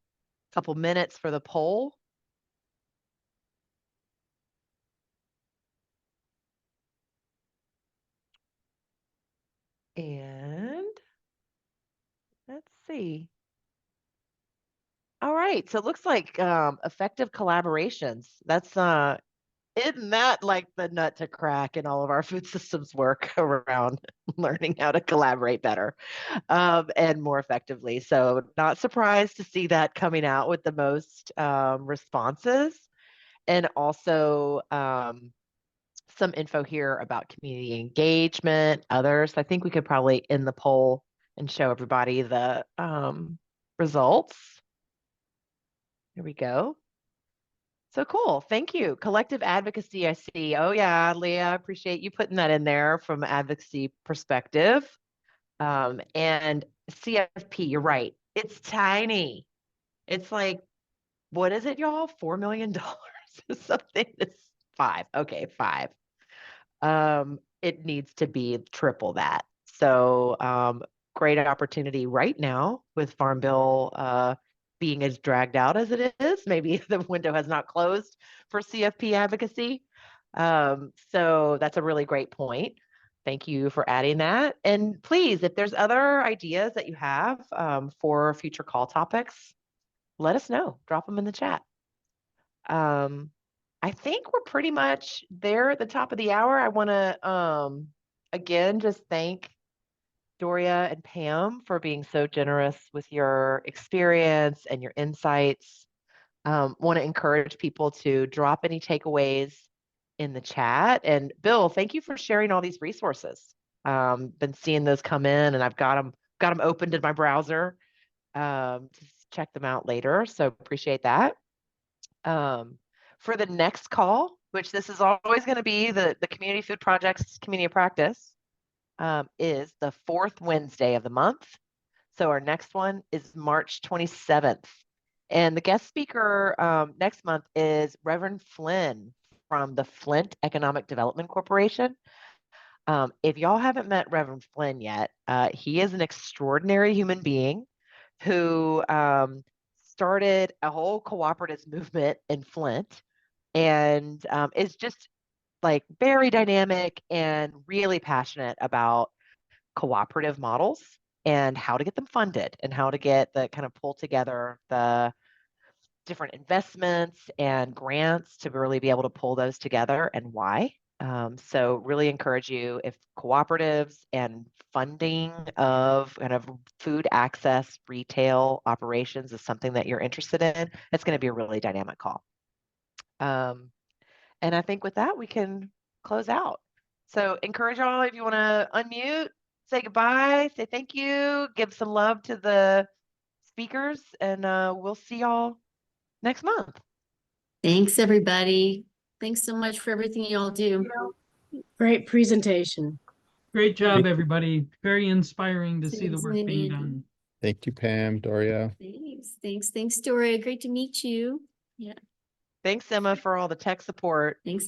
couple minutes for the poll. And let's see. All right, so it looks like effective collaborations. That's isn't that the nut to crack in all of our food systems work around learning how to collaborate better and more effectively. So not surprised to see that coming out with the most responses. And also some info here about community engagement, others. I think we could probably end the poll and show everybody the results. Here we go. So cool. Thank you. Collective advocacy, I see. Oh yeah, Leah, I appreciate you putting that in there from an advocacy perspective. And CFP, you're right. It's tiny. It's what is it, y'all? $4 million something. It's 5. Okay, 5. It needs to be triple that. So great opportunity right now with Farm Bill being as dragged out as it is. Maybe the window has not closed for CFP advocacy. So that's a really great point. Thank you for adding that. And please, if there's other ideas that you have for future call topics, let us know. Drop them in the chat. I think we're pretty much there at the top of the hour. I want to, again, just thank Doria and Pam for being so generous with your experience and your insights. Want to encourage people to drop any takeaways in the chat. And Bill, thank you for sharing all these resources. Been seeing those come in, and I've got them opened in my browser to check them out later. So appreciate that. For the next call, which this is always going to be the Community Food Project's Community of Practice, is the 4th Wednesday of the month. So our next one is March 27th. And the guest speaker next month is Reverend Flynn from the Flint Economic Development Corporation. If y'all haven't met Reverend Flynn yet, he is an extraordinary human being who started a whole cooperative movement in Flint and is just very dynamic and really passionate about cooperative models and how to get them funded and how to get the kind of pull together the different investments and grants to really be able to pull those together and why. So really encourage you, if cooperatives and funding of kind of food access retail operations is something that you're interested in, it's going to be a really dynamic call. And I think with that, we can close out. So encourage y'all if you want to unmute, say goodbye, say thank you, give some love to the speakers, and we'll see y'all next month. Thanks, everybody. Thanks so much for everything you all do. Great presentation. Great job, Thank you. everybody. Very inspiring to see the Thanks, work being Andy. done. Thank you, Pam, Doria. Thanks, Doria. Great to meet you. Yeah, Thanks, Emma, for all the tech support. thanks.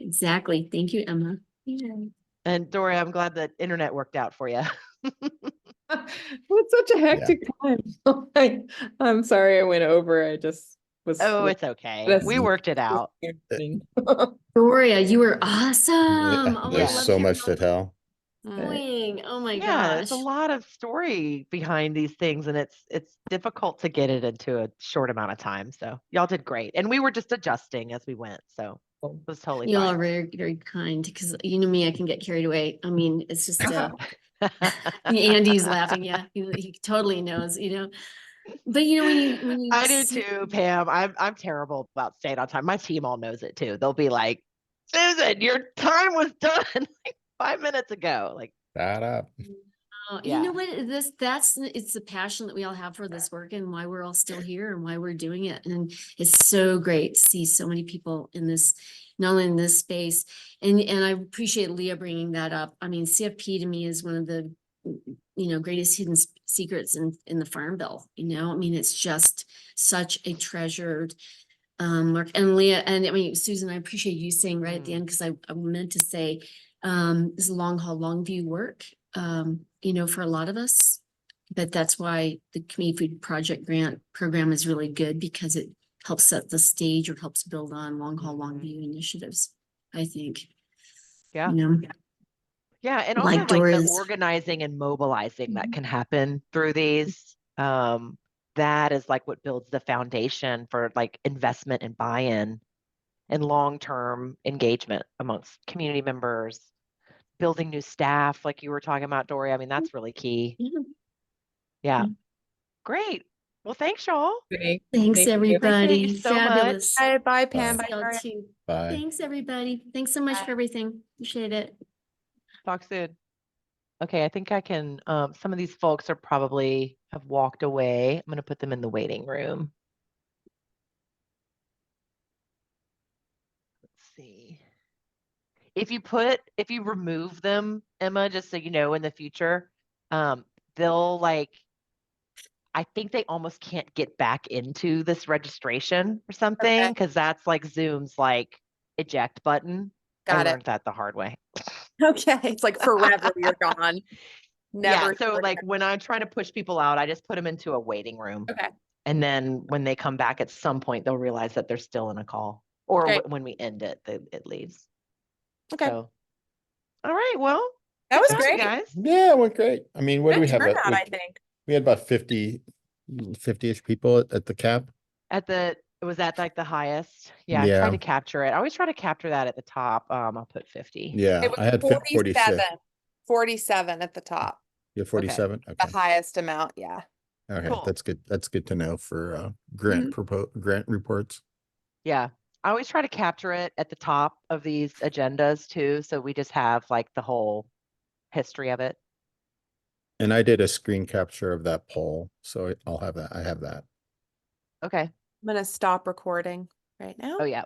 Exactly. Thank you, Emma. Yeah. And Doria, I'm glad the internet worked out for you. It's such a hectic time. I'm sorry I went over. I just was. Oh, it's okay. That's- We worked it out. Doria, you were awesome. Oh, I There's love so hearing much all to the tell. going. Oh my Yeah, it's a gosh. lot of story behind these things, and it's difficult to get it into a short amount of time. So y'all did great, and we were just adjusting as we went, so it was totally You all are fine. very, very kind because you know me, I can get carried away. I mean, it's just Andy's laughing. Yeah, he totally knows, you know. But you know, when you I do too, Pam. I'm terrible about staying on time. My team all knows it too. They'll be like, "Susan, your time was done like 5 minutes ago." Like, Shut up. You know what, it's the passion that we all have for this work and why we're all still here and why we're doing it. And it's so great to see so many people in this, not only in this space. And I appreciate Leah bringing that up. I mean, CFP to me is one of the, greatest hidden secrets in the Farm Bill. I mean, it's just such a treasured work. And Leah, and I mean, Susan, I appreciate you saying right at the end, because I meant to say, this is long haul, long view work, for a lot of us. But that's why the Community Food Project Grant Program is really good, because it helps set the stage or helps build on long haul, long view initiatives, I think. yeah. Yeah, and Like also like the Dora's. organizing and mobilizing that can happen through these. That is like what builds the foundation for like investment and buy-in and long-term engagement amongst community members, building new staff, like you were talking about, Doria. I mean, that's really key. Yeah. Great. Well, thanks, y'all. Thanks, Appreciate everybody. you so Fabulous. much. Bye, Pam. Bye. Bye, Y'all Doria. too. Bye. Thanks, everybody. Thanks so much for everything. Appreciate it. Talk soon. Okay, I think I can, some of these folks are probably have walked away. I'm going to put them in the waiting room. Let's see. If you remove them, Emma, just so you know, in the future, they'll like, I think they almost can't get back into this registration or something, because that's like Zoom's like eject button. Got I it. learned that the hard way. Okay. It's like forever you're gone. Yeah, Never. so like when I try to push people out, I just put them into a waiting room. Okay. And then when they come back at some point, they'll realize that they're still in a call, or Great. when we end it, it leaves. Okay. So, all right, well, That good was job, you great. guys. Yeah, it went great. I mean, what do Good we have? turnout, I think. We had about 50-ish people at the cap. Was that like the highest? Yeah, I tried to capture it. I always try to capture that at the top. I'll put 50. Yeah, It was I had 46. 47 at the top. You're 47. Okay. The highest amount. Yeah. Okay, Cool. that's good. That's good to know for grant reports. Yeah, I always try to capture it at the top of these agendas too, so we just have like the whole history of it. And I did a screen capture of that poll, so I'll have that. I have that. Okay. I'm going to stop recording right now. Oh yeah.